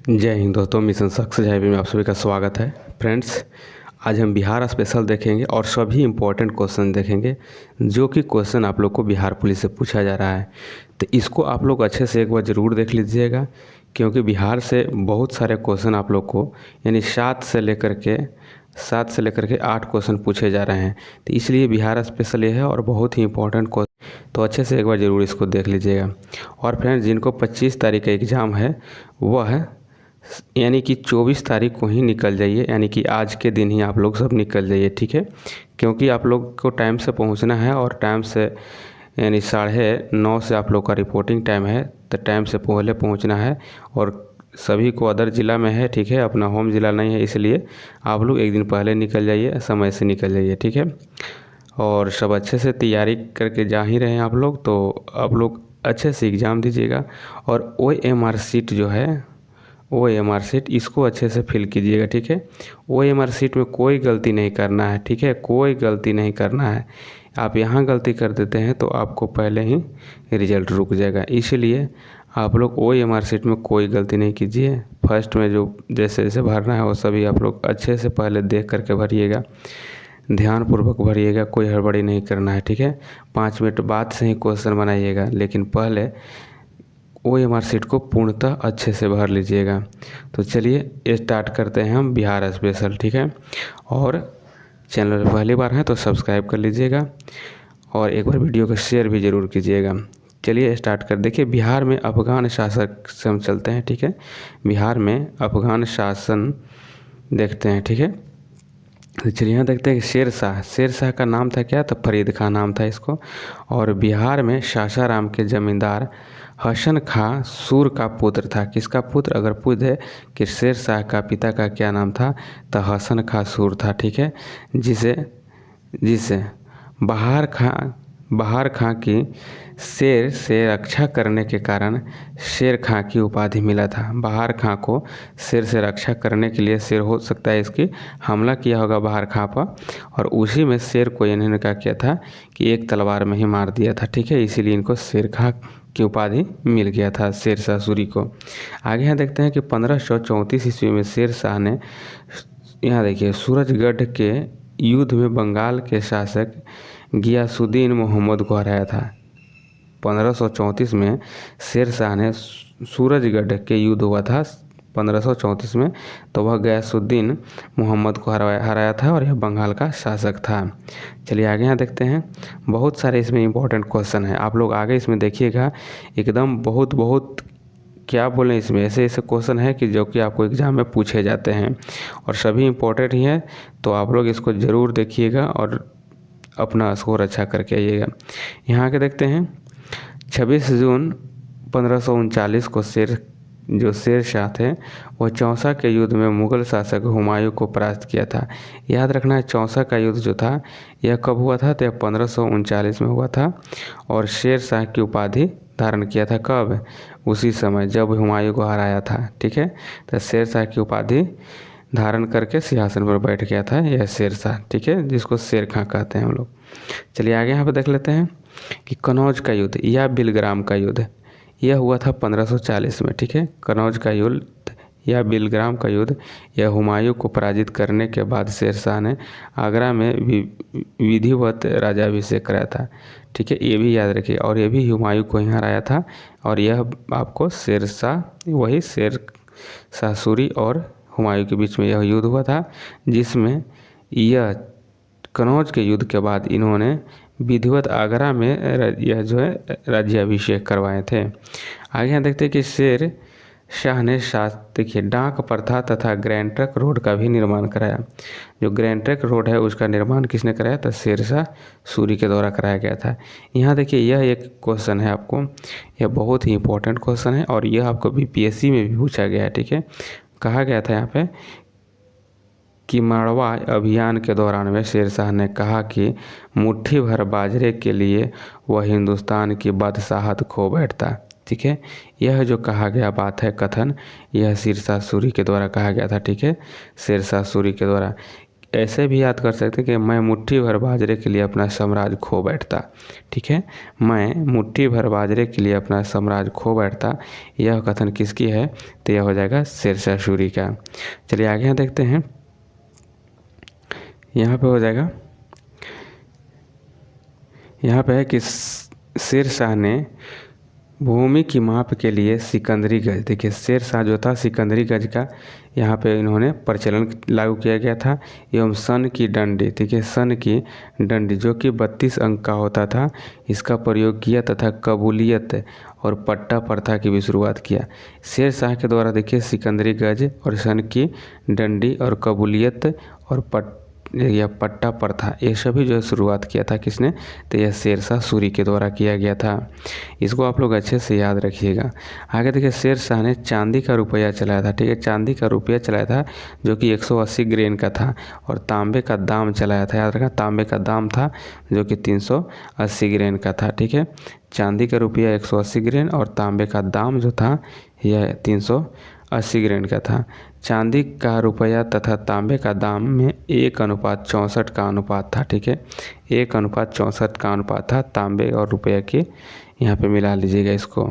जय हिंद दोस्तों, mission success highway में आप सभी का स्वागत है। फ्रेंड्स, आज हम बिहार स्पेशल देखेंगे और सभी इम्पोर्टेंट क्वेश्चन देखेंगे जो कि क्वेश्चन आप लोग को बिहार पुलिस से पूछा जा रहा है। तो इसको आप लोग अच्छे से एक बार ज़रूर देख लीजिएगा, क्योंकि बिहार से बहुत सारे क्वेश्चन आप लोग को यानी सात से लेकर के 8 क्वेश्चन पूछे जा रहे हैं। तो इसलिए बिहार स्पेशल ये है और बहुत ही इम्पोर्टेंट क्वेश्चन, तो अच्छे से एक बार ज़रूर इसको देख लीजिएगा। और फ्रेंड्स, जिनको 25 तारीख का एग्ज़ाम है वह यानी कि 24 तारीख को ही निकल जाइए, यानी कि आज के दिन ही आप लोग सब निकल जाइए, ठीक है। क्योंकि आप लोग को टाइम से पहुंचना है और टाइम से यानी 9:30 से आप लोग का रिपोर्टिंग टाइम है, तो टाइम से पहले पहुंचना है। और सभी को अदर ज़िला में है, ठीक है, अपना होम ज़िला नहीं है, इसलिए आप लोग एक दिन पहले निकल जाइए, समय से निकल जाइए, ठीक है। और सब अच्छे से तैयारी करके जा ही रहे हैं आप लोग, तो आप लोग अच्छे से एग्ज़ाम दीजिएगा। और OMR सीट जो है, OMR सीट इसको अच्छे से फिल कीजिएगा, ठीक है। OMR सीट में कोई गलती नहीं करना है, ठीक है, कोई गलती नहीं करना है। आप यहाँ गलती कर देते हैं तो आपको पहले ही रिजल्ट रुक जाएगा, इसलिए आप लोग OMR सीट में कोई गलती नहीं कीजिए। फर्स्ट में जो जैसे जैसे भरना है वो सभी आप लोग अच्छे से पहले देख करके भरिएगा, ध्यानपूर्वक भरिएगा, कोई हड़बड़ी नहीं करना है, ठीक है। 5 मिनट बाद से ही क्वेश्चन बनाइएगा, लेकिन पहले OMR सीट को पूर्णतः अच्छे से भर लीजिएगा। तो चलिए स्टार्ट करते हैं हम बिहार स्पेशल, ठीक है। और चैनल पर पहली बार है तो सब्सक्राइब कर लीजिएगा और एक बार वीडियो को शेयर भी ज़रूर कीजिएगा। चलिए स्टार्ट कर, देखिए बिहार में अफगान शासक से हम चलते हैं, ठीक है। बिहार में अफगान शासन देखते हैं, ठीक है। तो चलिए यहाँ देखते हैं कि शेर शाह का नाम था क्या, तो फरीद खां नाम था इसको। और बिहार में सासाराम के जमींदार हसन खां सूर का पुत्र था। किसका पुत्र, अगर पूछे कि शेर शाह का पिता का क्या नाम था, तो हसन खां सूर था, ठीक है। जिसे जिसे बहार खां की शेर से रक्षा करने के कारण शेर खां की उपाधि मिला था। बहार खां को शेर से रक्षा करने के लिए, शेर हो सकता है इसकी हमला किया होगा बहार खां पर, और उसी में शेर को इन्होंने क्या किया था कि एक तलवार में ही मार दिया था, ठीक है। इसीलिए इनको शेर खां की उपाधि मिल गया था, शेरशाह सूरी को। आगे यहाँ देखते हैं कि 1534 ईस्वी में शेर शाह ने, यहाँ देखिए, सूरजगढ़ के युद्ध में बंगाल के शासक गियासुद्दीन मोहम्मद को हराया था। 1534 में शेर शाह ने सूरजगढ़ के युद्ध हुआ था 1534 में, तो वह गयासुद्दीन मोहम्मद को हराया था और यह बंगाल का शासक था। चलिए आगे यहाँ देखते हैं, बहुत सारे इसमें इंपॉर्टेंट क्वेश्चन है, आप लोग आगे इसमें देखिएगा। एकदम बहुत बहुत क्या बोलें, इसमें ऐसे ऐसे क्वेश्चन है कि जो कि आपको एग्ज़ाम में पूछे जाते हैं और सभी इम्पोर्टेंट ही हैं। तो आप लोग इसको ज़रूर देखिएगा और अपना स्कोर अच्छा करके आइएगा। यहाँ आके देखते हैं, 26 जून 1539 को शेर शाह थे, वह चौसा के युद्ध में मुग़ल शासक हुमायूं को परास्त किया था। याद रखना है, चौसा का युद्ध जो था यह कब हुआ था, तो 1539 में हुआ था। और शेर शाह की उपाधि धारण किया था कब, उसी समय जब हुमायूं को हराया था, ठीक है। तो शेर शाह की उपाधि धारण करके सिंहासन पर बैठ गया था यह शेर शाह, ठीक है, जिसको शेर खां कहते हैं हम लोग। चलिए आगे यहाँ पर देख लेते हैं कि कनौज का युद्ध या बिलग्राम का युद्ध, यह हुआ था 1540 में, ठीक है। कनौज का युद्ध या बिलग्राम का युद्ध, यह हुमायूं को पराजित करने के बाद शेर शाह ने आगरा में विधिवत राज्याभिषेक कराया था, ठीक है, ये भी याद रखिए। और ये भी हुमायूं को ही हराया था। और यह आपको शेर शाह, वही शेर शाह सूरी और हुमायूं के बीच में यह युद्ध हुआ था, जिसमें यह कनौज के युद्ध के बाद इन्होंने विधिवत आगरा में यह जो है राज्याभिषेक करवाए थे। आगे यहाँ देखते हैं कि शेर शाह ने देखिए डाक प्रथा तथा ग्रैंड ट्रंक रोड का भी निर्माण कराया। जो ग्रैंड ट्रंक रोड है उसका निर्माण किसने कराया था, शेर शाह सूरी के द्वारा कराया गया था। यहाँ देखिए, यह एक क्वेश्चन है आपको, यह बहुत ही इंपॉर्टेंट क्वेश्चन है और यह आपको BPSC में भी पूछा गया है, ठीक है। कहा गया था यहाँ पे कि मारवा अभियान के दौरान में शेर शाह ने कहा कि मुट्ठी भर बाजरे के लिए वह हिंदुस्तान की बादशाहत खो बैठता, ठीक है। यह जो कहा गया बात है, कथन, यह शेर शाह सूरी के द्वारा कहा गया था, ठीक है, शेर शाह सूरी के द्वारा। ऐसे भी याद कर सकते हैं कि मैं मुट्ठी भर बाजरे के लिए अपना साम्राज्य खो बैठता। ठीक है, मैं मुट्ठी भर बाजरे के लिए अपना साम्राज्य खो बैठता, यह कथन किसकी है? तो यह हो जाएगा शेरशाह सूरी का। चलिए आगे यहाँ देखते हैं, यहाँ पे हो जाएगा, यहाँ पे है कि शेरशाह ने भूमि की माप के लिए सिकंदरी गज, देखिए शेरशाह जो था सिकंदरी गज का यहाँ पे इन्होंने प्रचलन लागू किया गया था, एवं सन की डंडी, देखिए सन की डंडी जो कि 32 अंक का होता था, इसका प्रयोग किया तथा कबूलियत और पट्टा प्रथा की भी शुरुआत किया। शेरशाह के द्वारा देखिए सिकंदरी गज और सन की डंडी और कबूलियत और या पट्टा प्रथा, ये सभी जो है शुरुआत किया था किसने? तो यह शेरशाह सूरी के द्वारा किया गया था। इसको आप लोग अच्छे से याद रखिएगा। आगे देखिए शेरशाह ने चांदी का रुपया चलाया था। ठीक है, चांदी का रुपया चलाया था जो कि 180 ग्रेन का था, और तांबे का दाम चलाया था, याद रखना तांबे का दाम था जो कि 380 ग्रेन का था। ठीक है, चांदी का रुपया 180 ग्रेन और तांबे का दाम जो था यह 380 ग्रेन का था। चांदी का रुपया तथा तांबे का दाम में 1:64 का अनुपात था। ठीक है, 1:64 का अनुपात था तांबे और रुपये के, यहाँ पे मिला लीजिएगा इसको।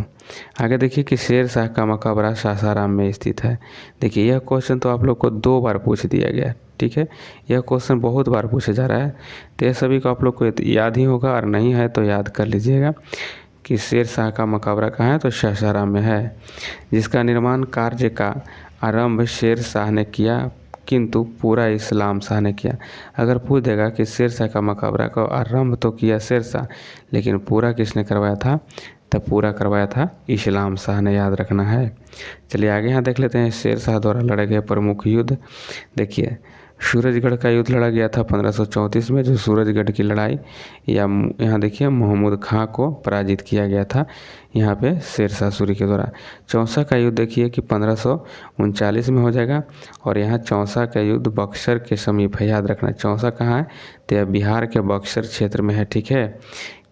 आगे देखिए कि शेरशाह का मकबरा सासाराम में स्थित है। देखिए यह क्वेश्चन तो आप लोग को 2 बार पूछ दिया गया। ठीक है, यह क्वेश्चन बहुत बार पूछा जा रहा है, तो ये सभी को आप लोग को याद ही होगा, और नहीं है तो याद कर लीजिएगा कि शेरशाह का मकबरा कहाँ है? तो सासाराम में है, जिसका निर्माण कार्य का आरंभ शेरशाह ने किया, किंतु पूरा इस्लाम शाह ने किया। अगर पूछ देगा कि शेरशाह का मकबरा का आरंभ तो किया शेरशाह, लेकिन पूरा किसने करवाया था? तब पूरा करवाया था इस्लाम शाह ने, याद रखना है। चलिए आगे यहाँ देख लेते हैं शेरशाह द्वारा लड़े गए प्रमुख युद्ध। देखिए सूरजगढ़ का युद्ध लड़ा गया था 1534 में, जो सूरजगढ़ की लड़ाई, या यहाँ देखिए महमूद खां को पराजित किया गया था यहाँ पे शेरशाह सूरी के द्वारा। चौसा का युद्ध देखिए कि 1539 में हो जाएगा, और यहाँ चौसा का युद्ध बक्सर के समीप है, याद रखना। चौसा कहाँ है? तो यह बिहार के बक्सर क्षेत्र में है। ठीक है,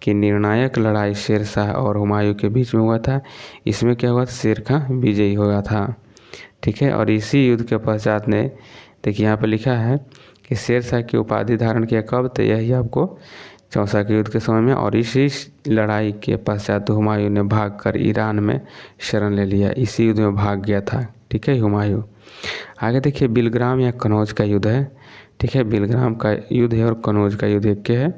कि निर्णायक लड़ाई शेरशाह और हुमायूं के बीच में हुआ था। इसमें क्या हुआ? शेर खां विजयी हुआ था। ठीक है, और इसी युद्ध के पश्चात ने, देखिए यहाँ पे लिखा है कि शेरशाह की उपाधि धारण किया कब? तो यही आपको चौसा के युद्ध के समय में, और इसी लड़ाई के पश्चात हुमायूं ने भागकर ईरान में शरण ले लिया, इसी युद्ध में भाग गया था। ठीक है, हुमायूं। आगे देखिए बिलग्राम या कनौज का युद्ध है। ठीक है, बिलग्राम का युद्ध है और कनौज का युद्ध एक के है,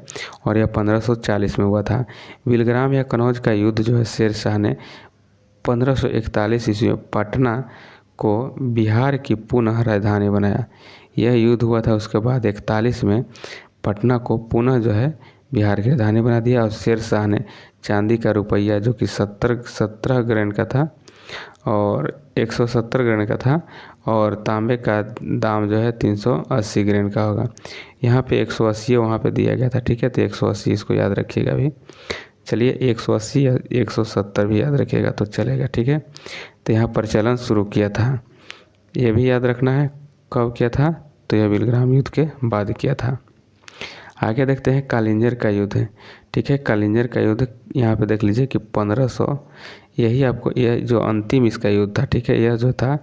और यह 1540 में हुआ था। बिलग्राम या कनौज का युद्ध जो है शेरशाह ने 1541 ईस्वी में पटना को बिहार की पुनः राजधानी बनाया। यह युद्ध हुआ था, उसके बाद 41 में पटना को पुनः जो है बिहार की राजधानी बना दिया, और शेरशाह ने चांदी का रुपया जो कि 17 ग्रेन का था और 170 ग्रेन का था, और तांबे का दाम जो है 380 ग्रेन का होगा। यहाँ पे 180 वहाँ पे दिया गया था। ठीक है, तो 180 इसको याद रखिएगा भी। चलिए 180 या 170 भी याद रखिएगा तो चलेगा। ठीक है, तो यहाँ प्रचलन शुरू किया था, ये भी याद रखना है कब किया था? तो यह बिलग्राम युद्ध के बाद किया था। आगे देखते हैं कालिंजर का युद्ध है। ठीक है, कालिंजर का युद्ध यहाँ पे देख लीजिए कि 1500, यही आपको, यह जो अंतिम इसका युद्ध था। ठीक है, यह जो था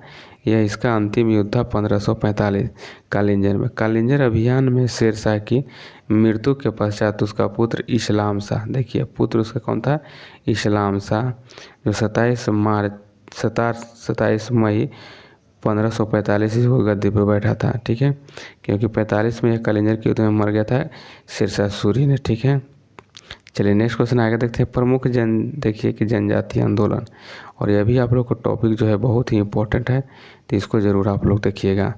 यह इसका अंतिम युद्ध था 1545 कालिंजर में। कालिंजर अभियान में शेरशाह की मृत्यु के पश्चात उसका पुत्र इस्लाम शाह, देखिए पुत्र उसका कौन था? इस्लाम शाह, जो 27 मई 1545 ईस्वी को गद्दी पर बैठा था। ठीक है, क्योंकि 45 में यह कालिंजर के युद्ध में मर गया था शेरशाह सूरी ने। ठीक है, चलिए नेक्स्ट क्वेश्चन आगे देखते हैं। प्रमुख देखिए कि जनजातीय आंदोलन, और यह भी आप लोग को टॉपिक जो है बहुत ही इंपॉर्टेंट है, तो इसको ज़रूर आप लोग देखिएगा।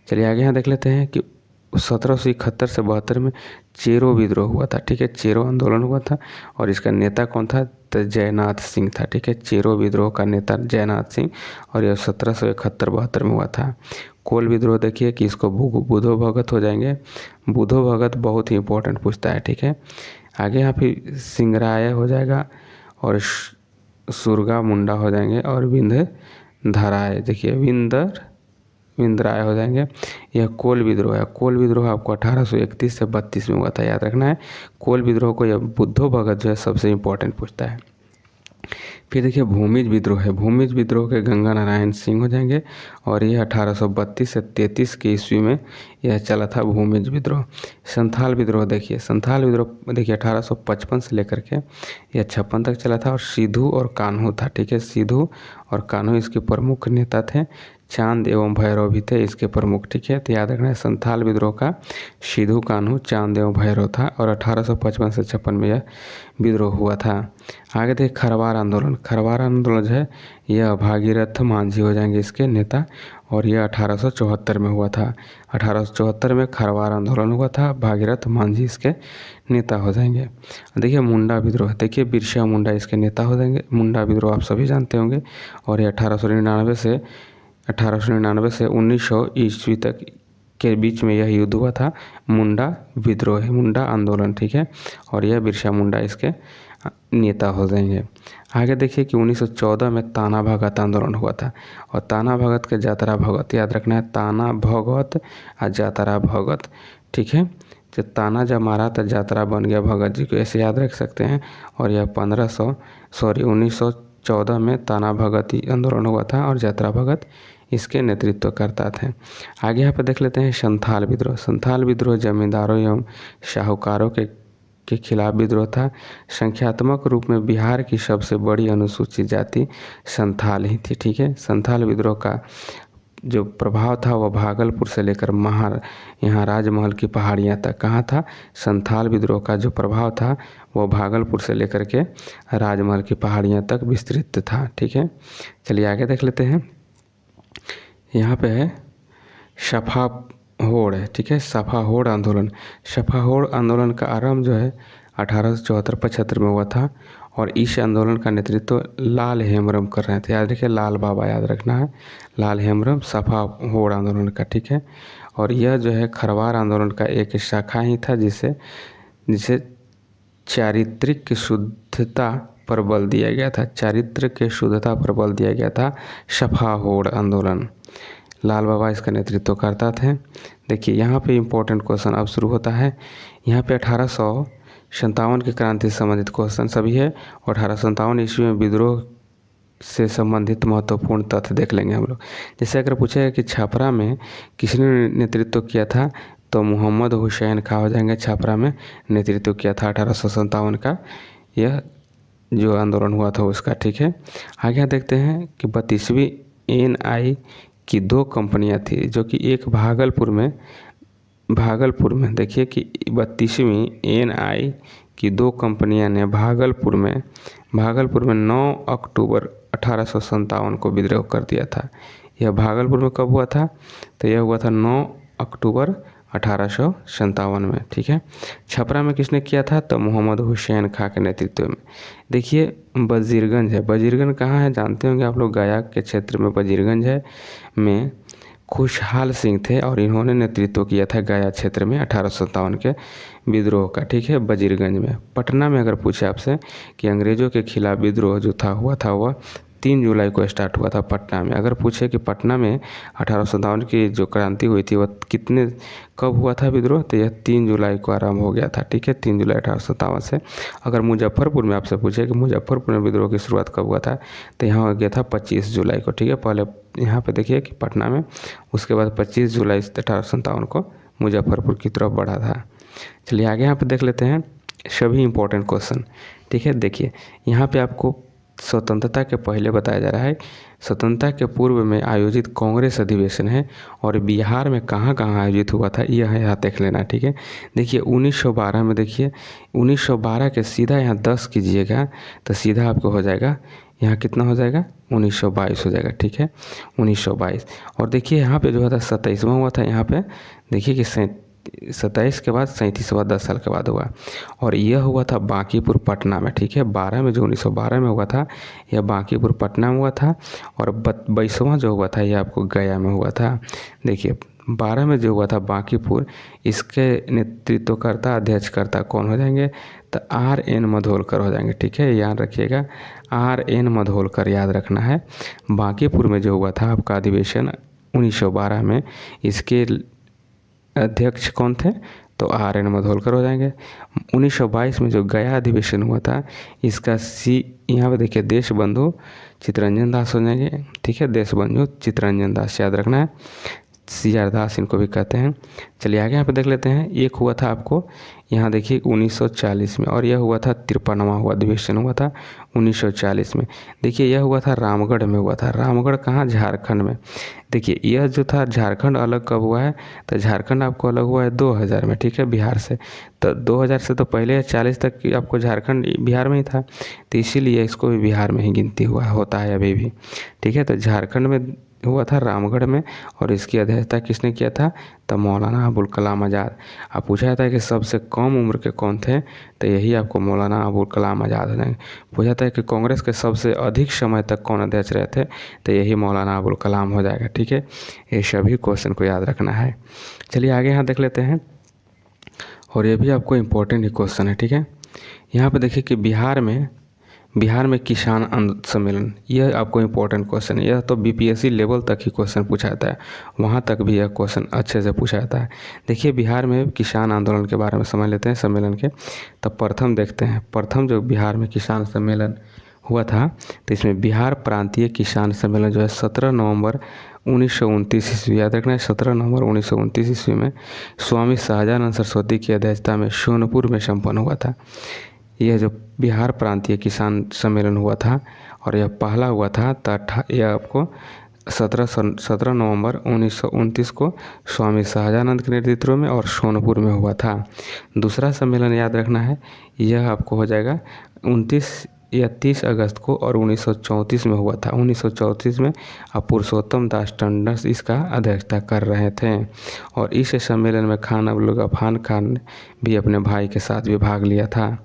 चलिए आगे यहाँ देख लेते हैं कि 1771 से 72 में चेरो विद्रोह हुआ था। ठीक है, चेरो आंदोलन हुआ था, और इसका नेता कौन था? तो जयनाथ सिंह था। ठीक है, चेरो विद्रोह का नेता जयनाथ सिंह, और यह 1771-72 में हुआ था। कोल विद्रोह देखिए कि इसको बुधो भगत हो जाएंगे। बुधो भगत बहुत ही इंपॉर्टेंट पूछता है। ठीक है, आगे यहाँ पे सिंगराय हो जाएगा, और सुरगा मुंडा हो जाएंगे, और विंध्यधराय, देखिए विंध्यराय हो जाएंगे। यह कोल विद्रोह है। कोल विद्रोह आपको 1831 से 32 में हुआ था, याद रखना है। कोल विद्रोह को यह बुद्धो भगत जो है सबसे इम्पोर्टेंट पूछता है। फिर देखिए भूमिज विद्रोह है। भूमिज विद्रोह के गंगा नारायण सिंह हो जाएंगे और यह 1832 से 33 की ईस्वी में यह चला था भूमिज विद्रोह। संथाल विद्रोह देखिए, संथाल विद्रोह देखिए 1855 से लेकर के यह 56 तक चला था और सिद्धू और कान्हू था। ठीक है, सिद्धू और कान्हू इसके प्रमुख नेता थे। चांद एवं भैरव भी थे इसके प्रमुख। ठीक है, तो याद रखना है संथाल विद्रोह का सिद्धू, कान्हू, चांद एवं भैरव था और 1855 से 56 में यह विद्रोह हुआ था। आगे देखिए खरवार आंदोलन। खरवार आंदोलन जो है यह भागीरथ मांझी हो जाएंगे इसके नेता और यह 1874 में हुआ था। 1874 में खरवार आंदोलन हुआ था, भागीरथ मांझी इसके नेता हो जाएंगे। देखिए मुंडा विद्रोह, देखिए बिरसा मुंडा इसके नेता हो जाएंगे। मुंडा विद्रोह आप सभी जानते होंगे और ये 1899 से 1900 ईस्वी तक के बीच में यह युद्ध हुआ था। मुंडा विद्रोह, मुंडा आंदोलन। ठीक है, और यह बिरसा मुंडा इसके नेता हो जाएंगे। आगे देखिए कि 1914 में ताना भगत आंदोलन हुआ था और ताना भगत के जातरा भगत, याद रखना है ताना भगत और जातरा भगत। ठीक है, जब ताना जब मारा तो जातरा बन गया भगत जी को, ऐसे याद रख सकते हैं। और यह 1914 में ताना भगत आंदोलन हुआ था और जातरा भगत इसके नेतृत्व करता थे। आगे यहाँ पर देख लेते हैं संथाल विद्रोह। संथाल विद्रोह जमींदारों एवं शाहूकारों के खिलाफ विद्रोह था। संख्यात्मक रूप में बिहार की सबसे बड़ी अनुसूचित जाति संथाल ही थी। ठीक है, संथाल विद्रोह का जो प्रभाव था वह भागलपुर से लेकर यहाँ राजमहल की पहाड़ियाँ तक कहाँ था। संथाल विद्रोह का जो प्रभाव था वह भागलपुर से लेकर के राजमहल की पहाड़ियाँ तक विस्तृत था। ठीक है, चलिए आगे देख लेते हैं। यहाँ पे है सफा होड़ है। ठीक है, सफा होड़ आंदोलन। सफा होड़ आंदोलन का आरंभ जो है 1874-75 में हुआ था और इस आंदोलन का नेतृत्व लाल हेमरम कर रहे थे। याद रखिए लाल बाबा, याद रखना है लाल हेमरम सफा होड़ आंदोलन का। ठीक है, और यह जो है खरवार आंदोलन का एक शाखा ही था जिसे चारित्रिक शुद्धता पर बल दिया गया था। चारित्र के शुद्धता पर बल दिया गया था सफा होड़ आंदोलन। लाल बाबा इसका नेतृत्व करता थे। देखिए यहाँ पे इम्पोर्टेंट क्वेश्चन अब शुरू होता है। यहाँ पे 1857 की क्रांति से संबंधित क्वेश्चन सभी है और 1857 ईस्वी में विद्रोह से संबंधित महत्वपूर्ण तथ्य देख लेंगे हम लोग। जैसे अगर पूछेगा कि छपरा में किसने नेतृत्व किया था तो मोहम्मद हुसैन खां हो जाएंगे। छपरा में नेतृत्व किया था 1857 का यह जो आंदोलन हुआ था उसका। ठीक है, आगे देखते हैं कि 32वीं NI की 2 कंपनियां थी जो कि एक भागलपुर में देखिए कि 32वीं NI की 2 कंपनियां ने भागलपुर में 9 अक्टूबर 1857 को विद्रोह कर दिया था। यह भागलपुर में कब हुआ था तो यह हुआ था 9 अक्टूबर 1857 में। ठीक है, छपरा में किसने किया था तो मोहम्मद हुसैन खां के नेतृत्व में। देखिए वजीरगंज है, वजीरगंज कहाँ है जानते होंगे आप लोग, गया के क्षेत्र में वजीरगंज है में खुशहाल सिंह थे और इन्होंने नेतृत्व किया था गया क्षेत्र में 1857 के विद्रोह का। ठीक है, वजीरगंज में। पटना में अगर पूछे आपसे कि अंग्रेज़ों के खिलाफ विद्रोह जो हुआ था वह 3 जुलाई को स्टार्ट हुआ था पटना में। अगर पूछे कि पटना में 1857 की जो क्रांति हुई थी वह कब हुआ था विद्रोह तो यह 3 जुलाई को आरंभ हो गया था। ठीक है, 3 जुलाई 1857 से। अगर मुजफ्फरपुर में आपसे पूछे कि मुजफ्फरपुर में विद्रोह की शुरुआत कब हुआ था तो यहाँ हो गया था 25 जुलाई को। ठीक है, पहले यहाँ पे देखिए कि पटना में, उसके बाद 25 जुलाई 1857 को मुजफ्फरपुर की तरफ बढ़ा था। चलिए आगे यहाँ पे देख लेते हैं सभी इंपॉर्टेंट क्वेश्चन। ठीक है, देखिए यहाँ पे आपको स्वतंत्रता के पहले बताया जा रहा है, स्वतंत्रता के पूर्व में आयोजित कांग्रेस अधिवेशन है और बिहार में कहाँ कहाँ आयोजित हुआ था यह यहाँ देख लेना। ठीक है, देखिए 1912 में, देखिए 1912 के सीधा यहाँ 10 कीजिएगा तो सीधा आपको हो जाएगा यहाँ कितना हो जाएगा 1922 हो जाएगा। ठीक है, 1922। और देखिए यहाँ पे जो था 27वां हुआ था। यहाँ पे देखिए कि 27 के बाद 37 हुआ, 10 साल के बाद हुआ और यह हुआ था बांकीपुर पटना में। ठीक है, 12 में जो 1912 में हुआ था यह बांकीपुर पटना में हुआ था और 22वां जो हुआ था यह आपको गया में हुआ था। देखिए 12 में जो हुआ था बांकीपुर, इसके नेतृत्वकर्ता अध्यक्षकर्ता कौन हो जाएंगे तो RN मधोलकर हो जाएंगे। ठीक है, याद रखिएगा RN मधोलकर याद रखना है। बांकीपुर में जो हुआ था आपका अधिवेशन 1912 में, इसके अध्यक्ष कौन थे तो RN मधोलकर हो जाएंगे। 1922 में जो गया अधिवेशन हुआ था, इसका यहाँ पे देखिए देशबंधु चित्तरंजन दास हो जाएंगे। ठीक है, देशबंधु चित्तरंजन दास याद रखना है, CR दास इनको भी कहते हैं। चलिए आगे यहाँ पे देख लेते हैं। एक हुआ था आपको यहाँ देखिए 1940 में, और यह हुआ था 53वां हुआ अधिवेशन हुआ था 1940 में। देखिए यह हुआ था रामगढ़ में हुआ था। रामगढ़ कहाँ? झारखंड में। देखिए यह जो था झारखंड अलग कब हुआ है? तो झारखंड आपको अलग हुआ है 2000 में। ठीक है, बिहार से। तो 2000 से तो पहले 40 तक की आपको झारखंड बिहार में ही था, तो इसीलिए इसको भी बिहार में ही गिनती हुआ होता है अभी भी। ठीक है, तो झारखंड में हुआ था रामगढ़ में, और इसकी अध्यक्षता किसने किया था? तो मौलाना अबुल कलाम आज़ाद। अब पूछा जाता है कि सबसे कम उम्र के कौन थे, तो यही आपको मौलाना अबुल कलाम आज़ाद हो जाएंगे। पूछा जाता है कि कांग्रेस के सबसे अधिक समय तक कौन अध्यक्ष रहे थे, तो यही मौलाना अबुल कलाम हो जाएगा। ठीक है, ये सभी क्वेश्चन को याद रखना है। चलिए आगे यहाँ देख लेते हैं, और ये भी आपको इम्पोर्टेंट ही क्वेश्चन है। ठीक है, यहाँ पे देखिए कि बिहार में किसान सम्मेलन, यह आपको इम्पोर्टेंट क्वेश्चन है। यह तो BPSC लेवल तक ही क्वेश्चन पूछा जाता है, वहाँ तक भी यह क्वेश्चन अच्छे से पूछा जाता है। देखिए बिहार में किसान आंदोलन के बारे में समझ लेते हैं, सम्मेलन के। तो प्रथम देखते हैं, प्रथम जो बिहार में किसान सम्मेलन हुआ था, तो इसमें बिहार प्रांतीय किसान सम्मेलन जो है 17 नवंबर 1929 ईस्वी, याद रखना है 17 नवंबर 1929 ईस्वी में स्वामी शाहजानंद सरस्वती की अध्यक्षता में सोनपुर में संपन्न हुआ था। यह जो बिहार प्रांतीय किसान सम्मेलन हुआ था, और यह पहला हुआ था, यह आपको 17 नवंबर 1929 को स्वामी शाहजानंद के नेतृत्व में और सोनपुर में हुआ था। दूसरा सम्मेलन याद रखना है, यह आपको हो जाएगा 29 या 30 अगस्त को, और 1934 में हुआ था। 1934 में पुरुषोत्तम दास टंडन इसका अध्यक्षता कर रहे थे, और इस सम्मेलन में खान अब्दुल गफार खान ने भी अपने भाई के साथ भी भाग लिया था।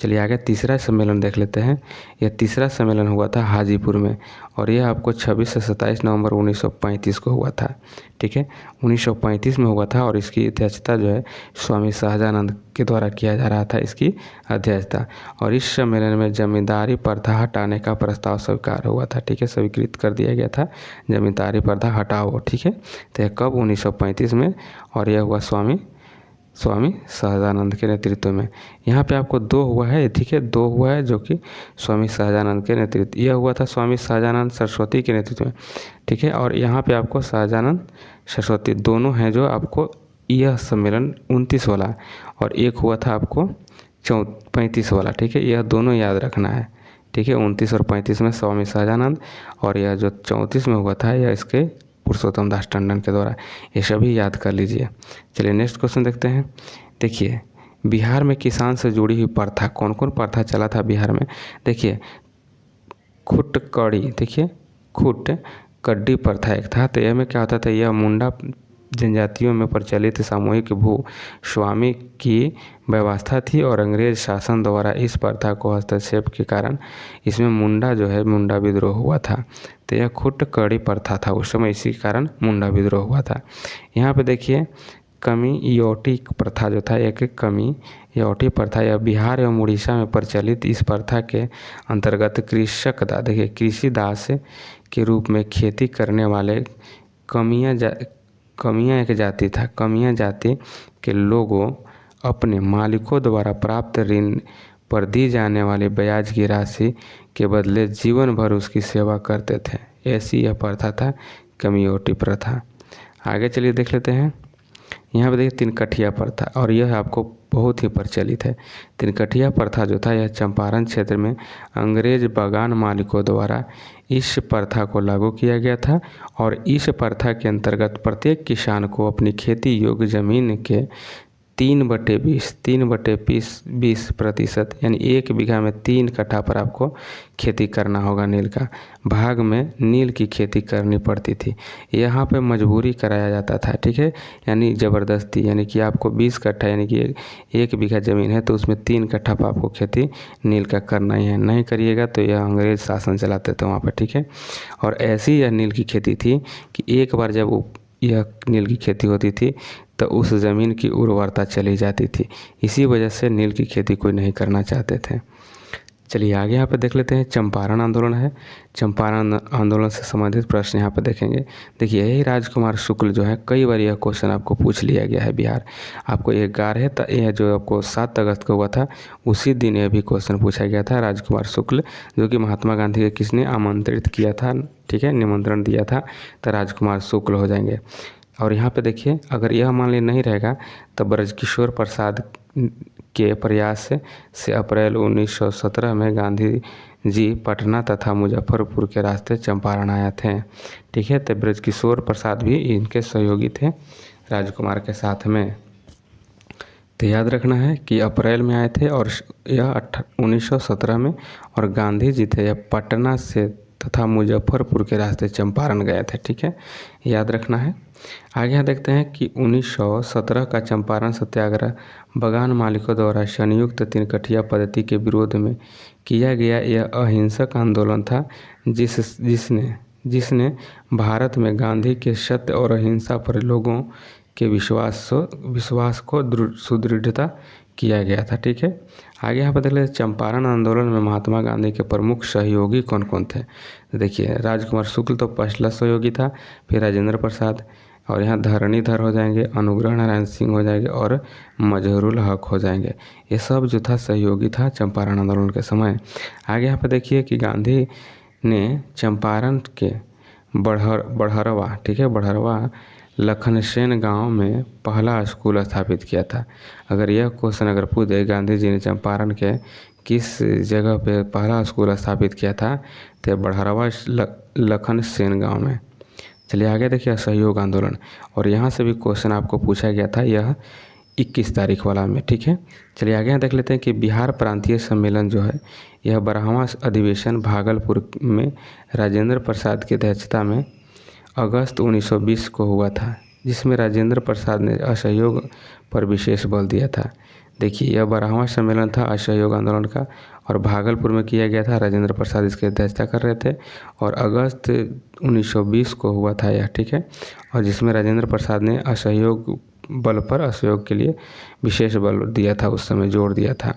चलिए आगे तीसरा सम्मेलन देख लेते हैं। यह तीसरा सम्मेलन हुआ था हाजीपुर में, और यह आपको 26 से 27 नवंबर 1935 को हुआ था। ठीक है, 1935 में हुआ था, और इसकी अध्यक्षता जो है स्वामी शाहजानंद के द्वारा किया जा रहा था, इसकी अध्यक्षता। और इस सम्मेलन में जमींदारी प्रथा हटाने का प्रस्ताव स्वीकार हुआ था। ठीक है, स्वीकृत कर दिया गया था, जमींदारी प्रथा हटाओ। ठीक है, तो यह कब? 1935 में, और यह हुआ स्वामी शाहजानंद के नेतृत्व में। यहाँ पे आपको 2 हुआ है। ठीक है, 2 हुआ है जो कि स्वामी शाहजानंद के नेतृत्व, यह हुआ था स्वामी शाहजानंद सरस्वती के नेतृत्व में। ठीक है, और यहाँ पे आपको शाहजानंद सरस्वती दोनों हैं जो आपको, यह सम्मेलन 29 वाला, और एक हुआ था आपको 35 वाला। ठीक है, यह दोनों याद रखना है। ठीक है, 29 और 35 में स्वामी शाहजानंद, और यह जो 34 में हुआ था, यह इसके पुरुषोत्तम दास टंडन के द्वारा। ये सभी याद कर लीजिए। चलिए नेक्स्ट क्वेश्चन देखते हैं। देखिए बिहार में किसान से जुड़ी हुई प्रथा, कौन कौन प्रथा चला था बिहार में? देखिए खुट कड़ी, देखिए खुट कड्डी प्रथा एक था। तो यह में क्या होता था, यह मुंडा जनजातियों में प्रचलित सामूहिक भू स्वामी की व्यवस्था थी, और अंग्रेज शासन द्वारा इस प्रथा को हस्तक्षेप के कारण इसमें मुंडा विद्रोह हुआ था। तो यह खुट कड़ी प्रथा था उस समय, इसी कारण मुंडा विद्रोह हुआ था। यहाँ पे देखिए कमीयोटी प्रथा जो था, एक कमीयोटी प्रथा, यह बिहार एवं उड़ीसा में प्रचलित इस प्रथा के अंतर्गत देखिए कृषि दास के रूप में खेती करने वाले कमियाँ एक जाति था। कमियाँ जाति के लोगों अपने मालिकों द्वारा प्राप्त ऋण पर दी जाने वाली ब्याज की राशि के बदले जीवन भर उसकी सेवा करते थे। ऐसी यह प्रथा था, कमियोटी प्रथा। आगे चलिए देख लेते हैं। यहाँ पे देखिए तिनकठिया प्रथा, और यह आपको बहुत ही प्रचलित है। तिनकठिया प्रथा जो था, यह चंपारण क्षेत्र में अंग्रेज बागान मालिकों द्वारा इस प्रथा को लागू किया गया था, और इस प्रथा के अंतर्गत प्रत्येक किसान को अपनी खेती योग्य जमीन के 3/20% यानी 1 बीघा में 3 कट्ठा पर आपको खेती करना होगा। नील का भाग में नील की खेती करनी पड़ती थी। यहाँ पे मजबूरी कराया जाता था। ठीक है, यानी ज़बरदस्ती, यानी कि आपको 20 कट्ठा यानी कि 1 बीघा ज़मीन है, तो उसमें 3 कट्ठा पर आपको खेती नील का करना ही है। नहीं करिएगा तो यह अंग्रेज शासन चलाते थे वहाँ पर। ठीक है, और ऐसी यह नील की खेती थी कि एक बार जब यह नील की खेती होती थी तो उस ज़मीन की उर्वरता चली जाती थी। इसी वजह से नील की खेती कोई नहीं करना चाहते थे। चलिए आगे यहाँ पे देख लेते हैं। चंपारण आंदोलन है। चंपारण आंदोलन से संबंधित प्रश्न यहाँ पे देखेंगे। देखिए यही राजकुमार शुक्ल जो है, कई बार यह क्वेश्चन आपको पूछ लिया गया है बिहार। आपको ये गार है यह जो आपको 7 अगस्त को हुआ था, उसी दिन यह भी क्वेश्चन पूछा गया था। राजकुमार शुक्ल जो कि महात्मा गांधी के किसने आमंत्रित किया था, ठीक है, निमंत्रण दिया था, तो राजकुमार शुक्ल हो जाएंगे। और यहाँ पे देखिए अगर यह मान ली नहीं रहेगा तो ब्रजकिशोर प्रसाद के प्रयास से अप्रैल 1917 में गांधी जी पटना तथा मुजफ्फरपुर के रास्ते चंपारण आए थे, ठीक है। तो ब्रजकिशोर प्रसाद भी इनके सहयोगी थे राजकुमार के साथ में। तो याद रखना है कि अप्रैल में आए थे और यह 1917 में, और गांधी जी थे यह पटना से तथा मुजफ्फरपुर के रास्ते चंपारण गए थे, ठीक है, याद रखना है। आगे यहाँ देखते हैं कि 1917 का चंपारण सत्याग्रह बगान मालिकों द्वारा संयुक्त तिनकठिया पद्धति के विरोध में किया गया यह अहिंसक आंदोलन था, जिसने भारत में गांधी के सत्य और अहिंसा पर लोगों के विश्वास को सुदृढ़ता किया गया था, ठीक है। आगे यहाँ पर देख लेते चंपारण आंदोलन में महात्मा गांधी के प्रमुख सहयोगी कौन कौन थे। तो देखिए राजकुमार शुक्ल तो पहला सहयोगी था, फिर राजेंद्र प्रसाद, और यहाँ धरणीधर हो जाएंगे, अनुग्रह नारायण सिंह हो जाएंगे, और मजहरूल हक हो जाएंगे। ये सब जो था सहयोगी था चंपारण आंदोलन के समय। आगे यहाँ पर देखिए कि गांधी ने चंपारण के बढ़रवा, ठीक है, बढ़रवा लखनसेन गांव में पहला स्कूल स्थापित किया था। अगर यह क्वेश्चन अगर पूछे गांधी जी ने चंपारण के किस जगह पे पहला स्कूल स्थापित किया था, तो बढ़रवा लखनसेन गांव में। चलिए आगे देखिए असहयोग आंदोलन, और यहाँ से भी क्वेश्चन आपको पूछा गया था, यह 21 तारीख वाला में, ठीक है। चलिए आगे यहाँ देख लेते हैं कि बिहार प्रांतीय सम्मेलन जो है, यह 12वां अधिवेशन भागलपुर में राजेंद्र प्रसाद की अध्यक्षता में अगस्त 1920 को हुआ था, जिसमें राजेंद्र प्रसाद ने असहयोग पर विशेष बल दिया था। देखिए यह 12वां सम्मेलन था असहयोग आंदोलन का, और भागलपुर में किया गया था। राजेंद्र प्रसाद इसकी अध्यक्षता कर रहे थे, और अगस्त 1920 को हुआ था यह, ठीक है, और जिसमें राजेंद्र प्रसाद ने असहयोग बल पर असहयोग के लिए विशेष बल दिया था, उस समय जोर दिया था।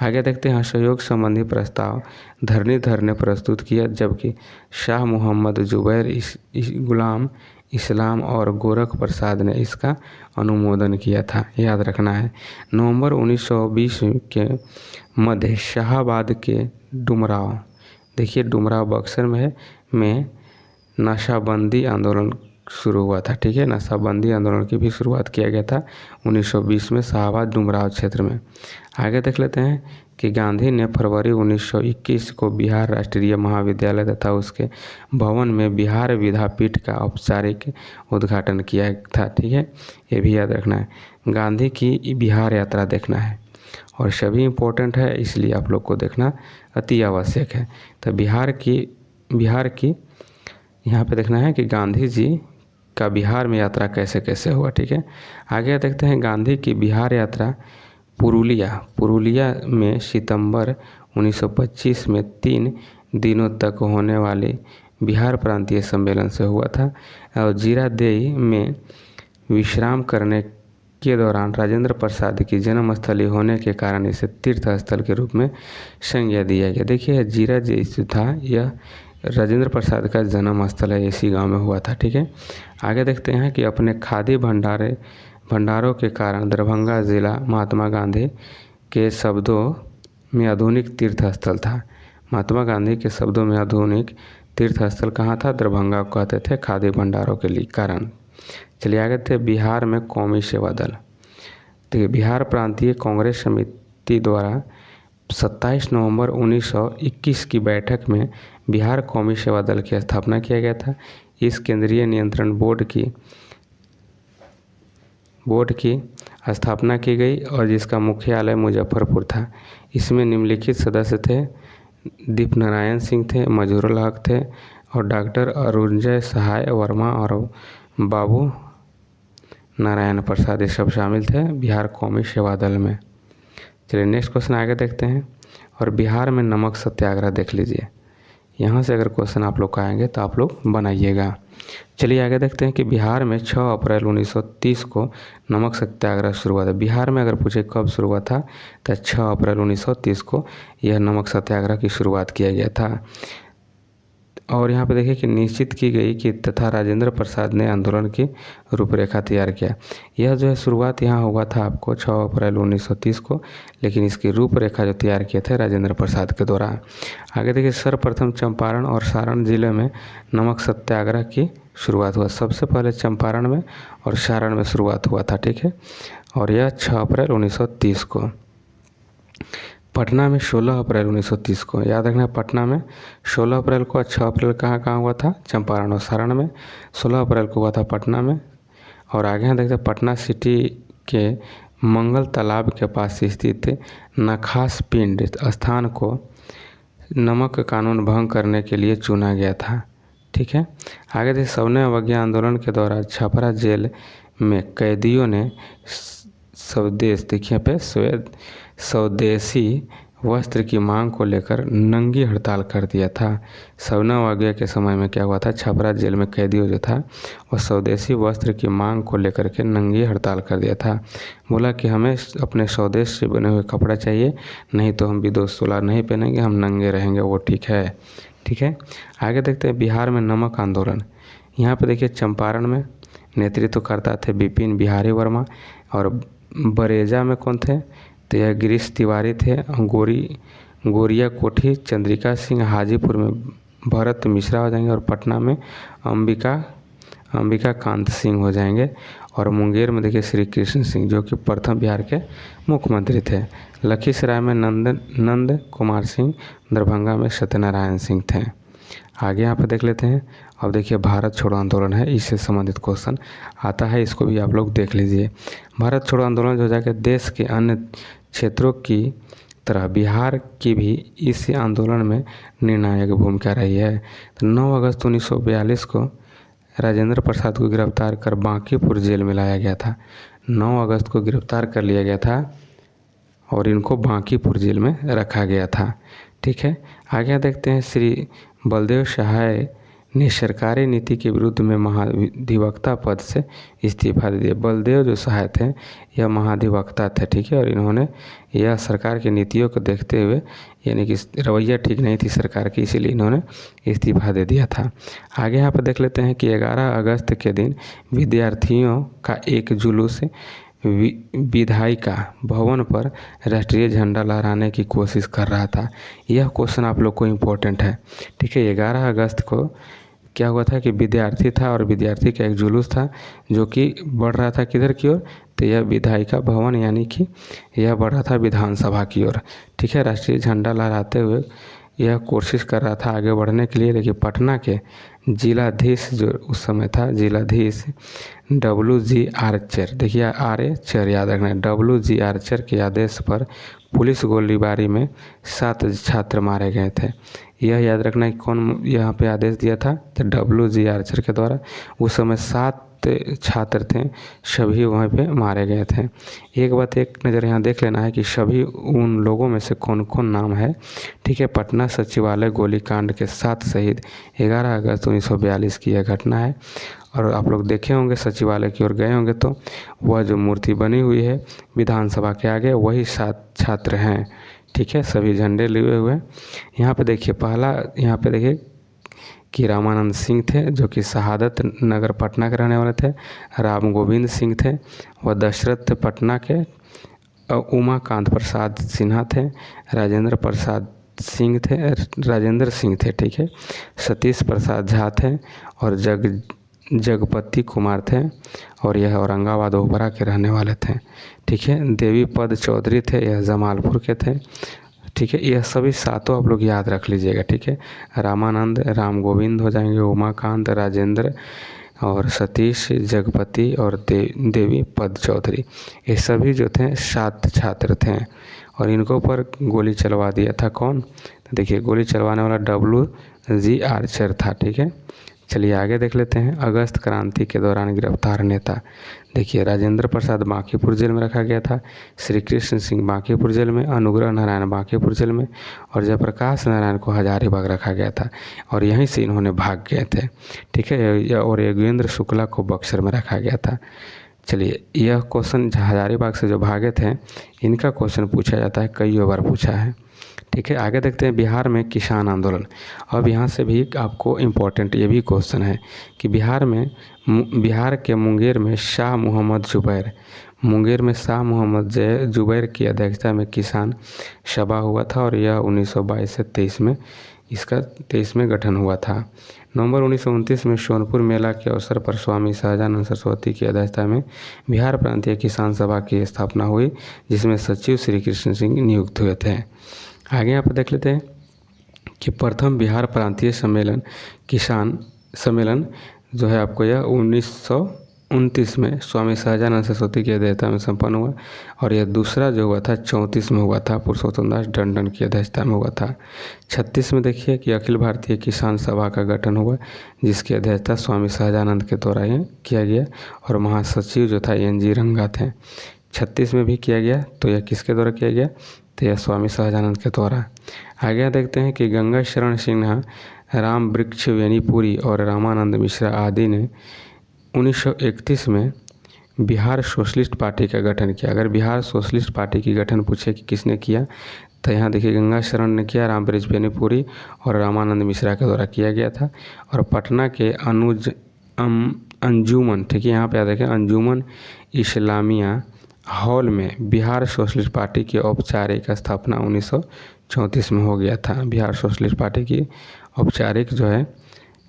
आगे देखते हैं असहयोग संबंधी प्रस्ताव धरणीधर ने प्रस्तुत किया, जबकि शाह मोहम्मद जुबैर गुलाम इस्लाम और गोरख प्रसाद ने इसका अनुमोदन किया था, याद रखना है। नवंबर 1920 के मध्य शाहाबाद के डुमराव, देखिए डुमराव बक्सर में नशाबंदी आंदोलन शुरू हुआ था, ठीक है, नशाबंदी आंदोलन की भी शुरुआत किया गया था 1920 में शाहाबाद डुमराव क्षेत्र में। आगे देख लेते हैं कि गांधी ने फरवरी 1921 को बिहार राष्ट्रीय महाविद्यालय तथा उसके भवन में बिहार विद्यापीठ का औपचारिक उद्घाटन किया था, ठीक है, ये भी याद रखना है। गांधी की बिहार यात्रा देखना है, और सभी इम्पोर्टेंट है, इसलिए आप लोग को देखना अति आवश्यक है। तो बिहार की यहाँ पे देखना है कि गांधी जी का बिहार में यात्रा कैसे कैसे हुआ, ठीक है। आगे देखते हैं गांधी की बिहार यात्रा पुरुलिया में सितंबर 1925 में 3 दिनों तक होने वाले बिहार प्रांतीय सम्मेलन से हुआ था, और जीरादेई में विश्राम करने के दौरान राजेंद्र प्रसाद की जन्मस्थली होने के कारण इसे तीर्थ स्थल के रूप में संज्ञा दिया गया। देखिए जीरादेई जो था यह राजेंद्र प्रसाद का जन्म स्थल है, इसी गांव में हुआ था, ठीक है। आगे देखते हैं कि अपने खादी भंडारों के कारण दरभंगा जिला महात्मा गांधी के शब्दों में आधुनिक तीर्थ स्थल था। महात्मा गांधी के शब्दों में आधुनिक तीर्थ स्थल कहाँ था, दरभंगा को कहते थे, खादी भंडारों के लिए कारण। चलिए आगे थे बिहार में कौमी सेवा दल। देखिए बिहार प्रांतीय कांग्रेस समिति द्वारा 27 नवंबर 1921 की बैठक में बिहार कौमी सेवा दल की स्थापना किया गया था। इस केंद्रीय नियंत्रण बोर्ड की स्थापना की गई, और जिसका मुख्यालय मुजफ्फरपुर था। इसमें निम्नलिखित सदस्य थे, दीप नारायण सिंह थे, मजहरूल हक थे, और डॉक्टर अरुणजय सहाय वर्मा और बाबू नारायण प्रसाद, ये सब शामिल थे बिहार कौमी सेवा दल में। चलिए नेक्स्ट क्वेश्चन आगे देखते हैं। और बिहार में नमक सत्याग्रह देख लीजिए, यहाँ से अगर क्वेश्चन आप लोग का आएंगे तो आप लोग बनाइएगा। चलिए आगे देखते हैं कि बिहार में 6 अप्रैल 1930 को नमक सत्याग्रह शुरू हुआ था। बिहार में अगर पूछे कब शुरू हुआ था तो 6 अप्रैल 1930 को यह नमक सत्याग्रह की शुरुआत किया गया था। और यहाँ पे देखिए कि निश्चित की गई कि तथा राजेंद्र प्रसाद ने आंदोलन की रूपरेखा तैयार किया। यह जो है शुरुआत यहाँ हुआ था आपको 6 अप्रैल 1930 को, लेकिन इसकी रूपरेखा जो तैयार किए थे राजेंद्र प्रसाद के द्वारा। आगे देखिए सर्वप्रथम चंपारण और सारण जिले में नमक सत्याग्रह की शुरुआत हुआ। सबसे पहले चंपारण में और सारण में शुरुआत हुआ था, ठीक है। और यह 6 अप्रैल 1930 को। पटना में 16 अप्रैल 1930 को, याद रखना पटना में 16 अप्रैल को। 6 अप्रैल कहाँ कहाँ हुआ था? चंपारण और सारण में। 16 अप्रैल को हुआ था पटना में। और आगे यहाँ देखते हैं पटना सिटी के मंगल तालाब के पास स्थित नखास पिंड स्थान को नमक कानून भंग करने के लिए चुना गया था, ठीक है। आगे देखिए सविनय अवज्ञा आंदोलन के दौरान छपरा जेल में कैदियों ने स्वदेश, देखिए पे स्वदेशी वस्त्र की मांग को लेकर नंगी हड़ताल कर दिया था। सविनय अवज्ञा के समय में क्या हुआ था? छपरा जेल में कैदियों जो था वह स्वदेशी वस्त्र की मांग को लेकर के नंगी हड़ताल कर दिया था। बोला कि हमें अपने स्वदेश से बने हुए कपड़ा चाहिए, नहीं तो हम विदोष सोला नहीं पहनेंगे, हम नंगे रहेंगे। वो ठीक है, ठीक है। आगे देखते हैं बिहार में नमक आंदोलन। यहाँ पे देखिए चंपारण में नेतृत्व करता थे बिपिन बिहारी वर्मा, और बरेजा में कौन थे? तो यह गिरीश तिवारी थे। गोरिया कोठी चंद्रिका सिंह, हाजीपुर में भरत मिश्रा हो जाएंगे, और पटना में अंबिका कांत सिंह हो जाएंगे। और मुंगेर में देखिए श्री कृष्ण सिंह जो कि प्रथम बिहार के मुख्यमंत्री थे। लखीसराय में नंद कुमार सिंह, दरभंगा में सत्यनारायण सिंह थे। आगे यहाँ पे देख लेते हैं। अब देखिए भारत छोड़ो आंदोलन है, इससे संबंधित क्वेश्चन आता है, इसको भी आप लोग देख लीजिए। भारत छोड़ो आंदोलन जो जाके देश के अन्य क्षेत्रों की तरह बिहार की भी इस आंदोलन में निर्णायक भूमिका रही है। तो 9 अगस्त 1942 को राजेंद्र प्रसाद को गिरफ्तार कर बांकीपुर जेल में लाया गया था। 9 अगस्त को गिरफ्तार कर लिया गया था और इनको बांकीपुर जेल में रखा गया था, ठीक है। आगे देखते हैं श्री बलदेव सहाय ने सरकारी नीति के विरुद्ध में महाधिवक्ता पद से इस्तीफा दे दिया। बलदेव जो सहाय थे यह महाधिवक्ता थे, ठीक है। और इन्होंने यह सरकार की नीतियों को देखते हुए, यानी कि रवैया ठीक नहीं थी सरकार की, इसीलिए इन्होंने इस्तीफा दे दिया था। आगे यहाँ पर देख लेते हैं कि 11 अगस्त के दिन विद्यार्थियों का एक जुलूस विधायिका भवन पर राष्ट्रीय झंडा लहराने की कोशिश कर रहा था। यह क्वेश्चन आप लोग को इम्पोर्टेंट है, ठीक है। 11 अगस्त को क्या हुआ था कि विद्यार्थी था और विद्यार्थी का एक जुलूस था जो कि बढ़ रहा था किधर की ओर? तो यह विधायिका भवन, यानी कि यह बढ़ रहा था विधानसभा की ओर, ठीक है। राष्ट्रीय झंडा लहराते हुए यह कोशिश कर रहा था आगे बढ़ने के लिए, लेकिन पटना के जिलाधीश जो उस समय था, जिलाधीश WG आर्चर, देखिए आर्चर याद रखना है, WG आर्चर के आदेश पर पुलिस गोलीबारी में 7 छात्र मारे गए थे। यह याद रखना है कौन यहाँ पे आदेश दिया था? तो WG आर्चर के द्वारा। उस समय 7 छात्र थे, सभी वहाँ पे मारे गए थे। एक बात एक नज़र यहाँ देख लेना है कि सभी उन लोगों में से कौन कौन नाम है, ठीक है। पटना सचिवालय गोलीकांड के 7 शहीद, 11 अगस्त 1942 की यह घटना है। और आप लोग देखे होंगे सचिवालय की ओर गए होंगे तो वह जो मूर्ति बनी हुई है विधानसभा के आगे, वही 7 छात्र हैं, ठीक है। सभी झंडे लिए हुए। यहाँ पे देखिए पहला, यहाँ पे देखिए कि रामानंद सिंह थे जो कि शहादत नगर पटना के रहने वाले थे। राम गोविंद सिंह थे, वह दशरथ पटना के। उमाकांत प्रसाद सिन्हा थे, राजेंद्र सिंह थे, ठीक है। सतीश प्रसाद झा थे और जगपति कुमार थे, और यह औरंगाबाद ओबरा के रहने वाले थे, ठीक है। देवी पद चौधरी थे, यह जमालपुर के थे, ठीक है। यह सभी 7 आप लोग याद रख लीजिएगा, ठीक है। रामानंद, राम गोविंद हो जाएंगे, उमाकांत, राजेंद्र और सतीश, जगपति और देवी पद चौधरी, ये सभी जो थे 7 छात्र थे। और इनको पर गोली चलवा दिया था कौन? तो देखिए गोली चलवाने वाला WG आर्चर था, ठीक है। चलिए आगे देख लेते हैं। अगस्त क्रांति के दौरान गिरफ्तार नेता, देखिए राजेंद्र प्रसाद बांकीपुर जेल में रखा गया था, श्री कृष्ण सिंह बांकीपुर जेल में, अनुग्रह नारायण बांकीपुर जेल में और जयप्रकाश नारायण को हजारीबाग रखा गया था और यहीं से इन्होंने भाग गए थे। ठीक है, और योगेंद्र शुक्ला को बक्सर में रखा गया था। चलिए यह क्वेश्चन हजारीबाग से जो भागे थे इनका क्वेश्चन पूछा जाता है, कई बार पूछा है। ठीक है, आगे देखते हैं बिहार में किसान आंदोलन। अब यहाँ से भी आपको इम्पोर्टेंट ये भी क्वेश्चन है कि बिहार के मुंगेर में शाह मोहम्मद जुबैर की अध्यक्षता में किसान सभा हुआ था और यह 1922 से 23 में गठन हुआ था। नवंबर 1929 में सोनपुर मेला के अवसर पर स्वामी सहजानंद सरस्वती की अध्यक्षता में बिहार प्रांतीय किसान सभा की स्थापना हुई, जिसमें सचिव श्री कृष्ण सिंह नियुक्त हुए थे। आगे यहाँ पर देख लेते हैं कि प्रथम बिहार प्रांतीय किसान सम्मेलन जो है आपको यह 1929 में स्वामी सहजानंद सरस्वती की अध्यक्षता में संपन्न हुआ और यह दूसरा जो हुआ था 34 में हुआ था, पुरुषोत्तम दास टंडन की अध्यक्षता में हुआ था। 36 में देखिए कि अखिल भारतीय किसान सभा का गठन हुआ, जिसकी अध्यक्षता स्वामी सहजानंद के द्वारा किया गया और महासचिव जो था NG रंगा थे। 36 में भी किया गया, तो यह किसके द्वारा किया गया, तो यह स्वामी सहजानंद के द्वारा। आगे देखते हैं कि गंगा शरण सिन्हा, राम वृक्ष वेणीपुरी और रामानंद मिश्रा आदि ने 1931 में बिहार सोशलिस्ट पार्टी का गठन किया। अगर बिहार सोशलिस्ट पार्टी की गठन पूछे कि किसने किया, तो यहाँ देखिए गंगा शरण ने किया, राम वृक्ष वेणीपुरी और रामानंद मिश्रा के द्वारा किया गया था। और पटना के अंजुमन, ठीक है, यहाँ पे देखें अंजुमन इस्लामिया हॉल में बिहार सोशलिस्ट पार्टी की औपचारिक स्थापना 1934 में हो गया था। बिहार सोशलिस्ट पार्टी की औपचारिक जो है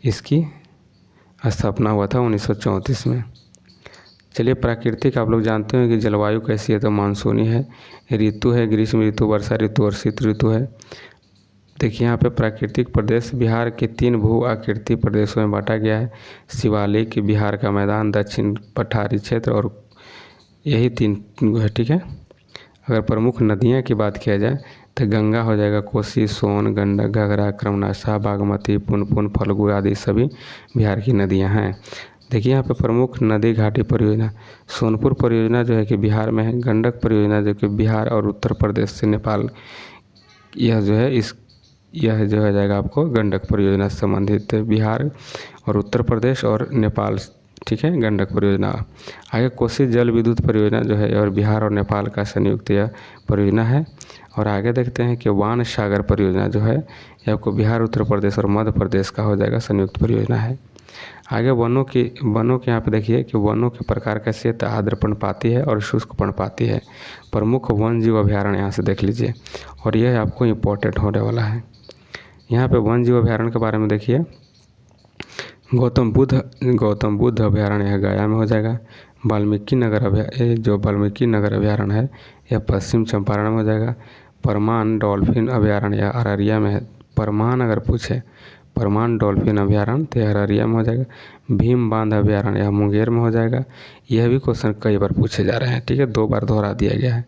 इसकी स्थापना हुआ था 1934 में। चलिए प्राकृतिक, आप लोग जानते हैं कि जलवायु कैसी है, तो मानसूनी है, ऋतु है ग्रीष्म ऋतु, वर्षा ऋतु और शीत ऋतु है। देखिए यहाँ पे प्राकृतिक प्रदेश बिहार के 3 भू आकृति प्रदेशों में बांटा गया है। शिवालिक, बिहार का मैदान, दक्षिण पठारी क्षेत्र और यही 3 है। ठीक है, अगर प्रमुख नदियाँ की बात किया जाए तो गंगा हो जाएगा, कोसी, सोन, गंडक, घाघरा, क्रमनाशा, बागमती, पुनपुन, फल्गु आदि सभी बिहार की नदियाँ हैं। देखिए यहाँ पे प्रमुख नदी घाटी परियोजना, सोनपुर परियोजना जो है कि बिहार में है, गंडक परियोजना जो कि बिहार और उत्तर प्रदेश से नेपाल, यह जो है जाएगा आपको गंडक परियोजना से संबंधित बिहार और उत्तर प्रदेश और नेपाल। ठीक है, गंडक परियोजना। आगे कोसी जल विद्युत परियोजना जो है और बिहार और नेपाल का संयुक्त यह परियोजना है। और आगे देखते हैं कि वान सागर परियोजना जो है यह आपको बिहार, उत्तर प्रदेश और मध्य प्रदेश का हो जाएगा, संयुक्त परियोजना है। आगे वनों के यहाँ पे देखिए कि वनों के प्रकार कैसे, तो आर्द्र पर्णपाती है और शुष्क पर्णपाती है। प्रमुख वन जीव अभ्यारण्य यहाँ से देख लीजिए और यह आपको इम्पोर्टेंट होने वाला है। यहाँ पे वन जीव अभ्यारण्य के बारे में देखिए, गौतम बुद्ध अभ्यारण्य है, गया में हो जाएगा। वाल्मीकि नगर अभ्यारण्य है, यह पश्चिम चंपारण में हो जाएगा। परमान डॉल्फिन अभ्यारण्य यह अररिया में है। परमान अगर पूछे परमान डॉल्फिन अभ्यारण्य तो यह अररिया में हो जाएगा। भीम बांध अभ्यारण्य यह मुंगेर में हो जाएगा। यह भी क्वेश्चन कई बार पूछे जा रहे हैं। ठीक है, 2 बार दोहरा दिया गया है।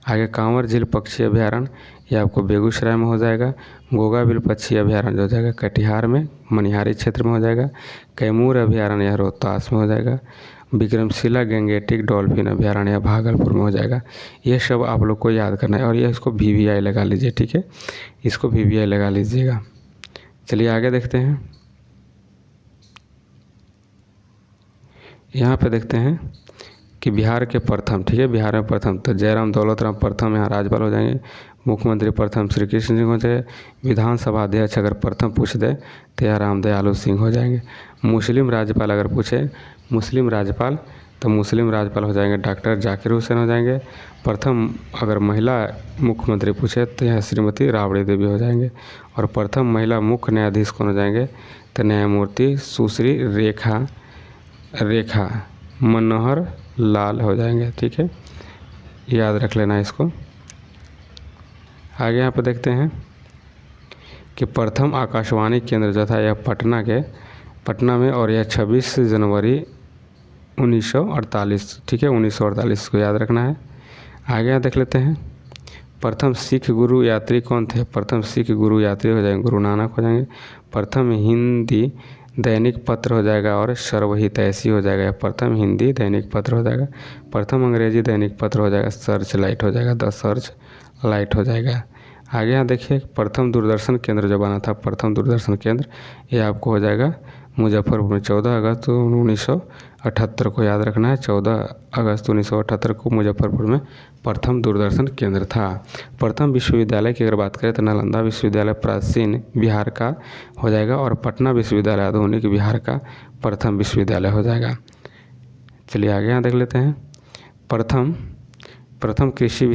आगे कांवर झील पक्षी अभ्यारण्य यह आपको बेगूसराय में हो जाएगा। गोगाबिल पक्षी अभ्यारण्य जो हो जाएगा कटिहार में, मनिहारी क्षेत्र में हो जाएगा। कैमूर अभ्यारण्य यह रोहतास में हो जाएगा। विक्रमशिला गैंगेटिक डॉल्फिन अभ्यारण्य यह भागलपुर में हो जाएगा। ये सब आप लोग को याद करना है और ये इसको VVI लगा लीजिए। ठीक है, इसको VVI लगा लीजिएगा। चलिए आगे देखते हैं। यहाँ पे देखते हैं कि बिहार के प्रथम, ठीक है, बिहार में प्रथम तो जयराम दौलत राम प्रथम यहाँ राज्यपाल हो जाएंगे। मुख्यमंत्री प्रथम श्री कृष्ण सिंह हो जाए। विधानसभा अध्यक्ष अगर प्रथम पूछ दे तो यह राम दयालु सिंह हो जाएंगे। मुस्लिम राज्यपाल अगर पूछे मुस्लिम राज्यपाल हो जाएंगे डॉक्टर जाकिर हुसैन हो जाएंगे। प्रथम अगर महिला मुख्यमंत्री पूछे तो यह श्रीमती राबड़ी देवी हो जाएंगे। और प्रथम महिला मुख्य न्यायाधीश कौन हो जाएंगे, तो न्यायमूर्ति सुश्री रेखा मनोहर लाल हो जाएंगे। ठीक है, याद रख लेना इसको। आगे यहाँ पर देखते हैं कि प्रथम आकाशवाणी केंद्र जो था यह पटना में और यह 26 जनवरी 1948, ठीक है, 1948 को याद रखना है। आगे यहाँ देख लेते हैं प्रथम सिख गुरु यात्री कौन थे। प्रथम सिख गुरु यात्री हो जाएंगे गुरु नानक हो जाएंगे। प्रथम हिंदी दैनिक पत्र हो जाएगा और सर्वहितैषी हो जाएगा। प्रथम हिंदी दैनिक पत्र हो जाएगा, प्रथम अंग्रेजी दैनिक पत्र हो जाएगा, सर्च लाइट हो जाएगा, द सर्च लाइट हो जाएगा। आगे यहाँ देखिए प्रथम दूरदर्शन केंद्र जो बना था, प्रथम दूरदर्शन केंद्र, ये आपको हो जाएगा मुजफ्फरपुर में। 14 अगस्त 1978 को याद रखना है, 14 अगस्त 1978 को मुजफ्फरपुर में प्रथम दूरदर्शन केंद्र था। प्रथम विश्वविद्यालय की अगर बात करें तो नालंदा विश्वविद्यालय प्राचीन बिहार का हो जाएगा और पटना विश्वविद्यालय आधुनिक बिहार का प्रथम विश्वविद्यालय हो जाएगा। चलिए आगे यहाँ देख लेते हैं। प्रथम कृषि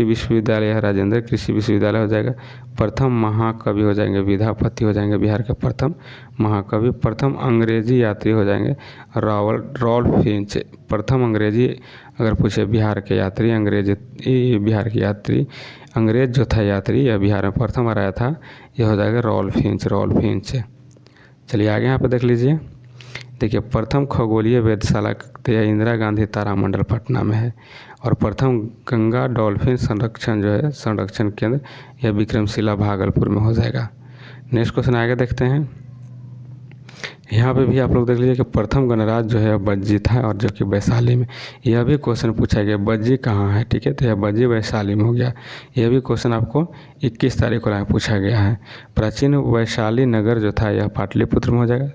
विश्वविद्यालय राजेंद्र कृषि विश्वविद्यालय हो जाएगा। प्रथम महाकवि हो जाएंगे विद्यापति हो जाएंगे बिहार के प्रथम महाकवि। प्रथम अंग्रेजी यात्री हो जाएंगे रॉल्फ फिंच। प्रथम अंग्रेजी अगर पूछे बिहार के यात्री बिहार के यात्री अंग्रेज जो था यात्री यह बिहार में प्रथम आया था, यह हो जाएगा रॉल्फ फिंच। चलिए आगे यहाँ पे देख लीजिए। देखिए प्रथम खगोलीय वेधशाला इंदिरा गांधी तारामंडल पटना में है और प्रथम गंगा डॉल्फिन संरक्षण केंद्र यह विक्रमशिला भागलपुर में हो जाएगा। नेक्स्ट क्वेश्चन आगे देखते हैं। यहाँ पे भी आप लोग देख लीजिए कि प्रथम गणराज्य जो है बज्जी था और जो कि वैशाली में। यह भी क्वेश्चन पूछा गया बज्जी कहाँ है, ठीक है, तो यह बज्जी वैशाली में हो गया। यह भी क्वेश्चन आपको 21 तारीख को पूछा गया है। प्राचीन वैशाली नगर जो था यह पाटलिपुत्र में हो जाएगा।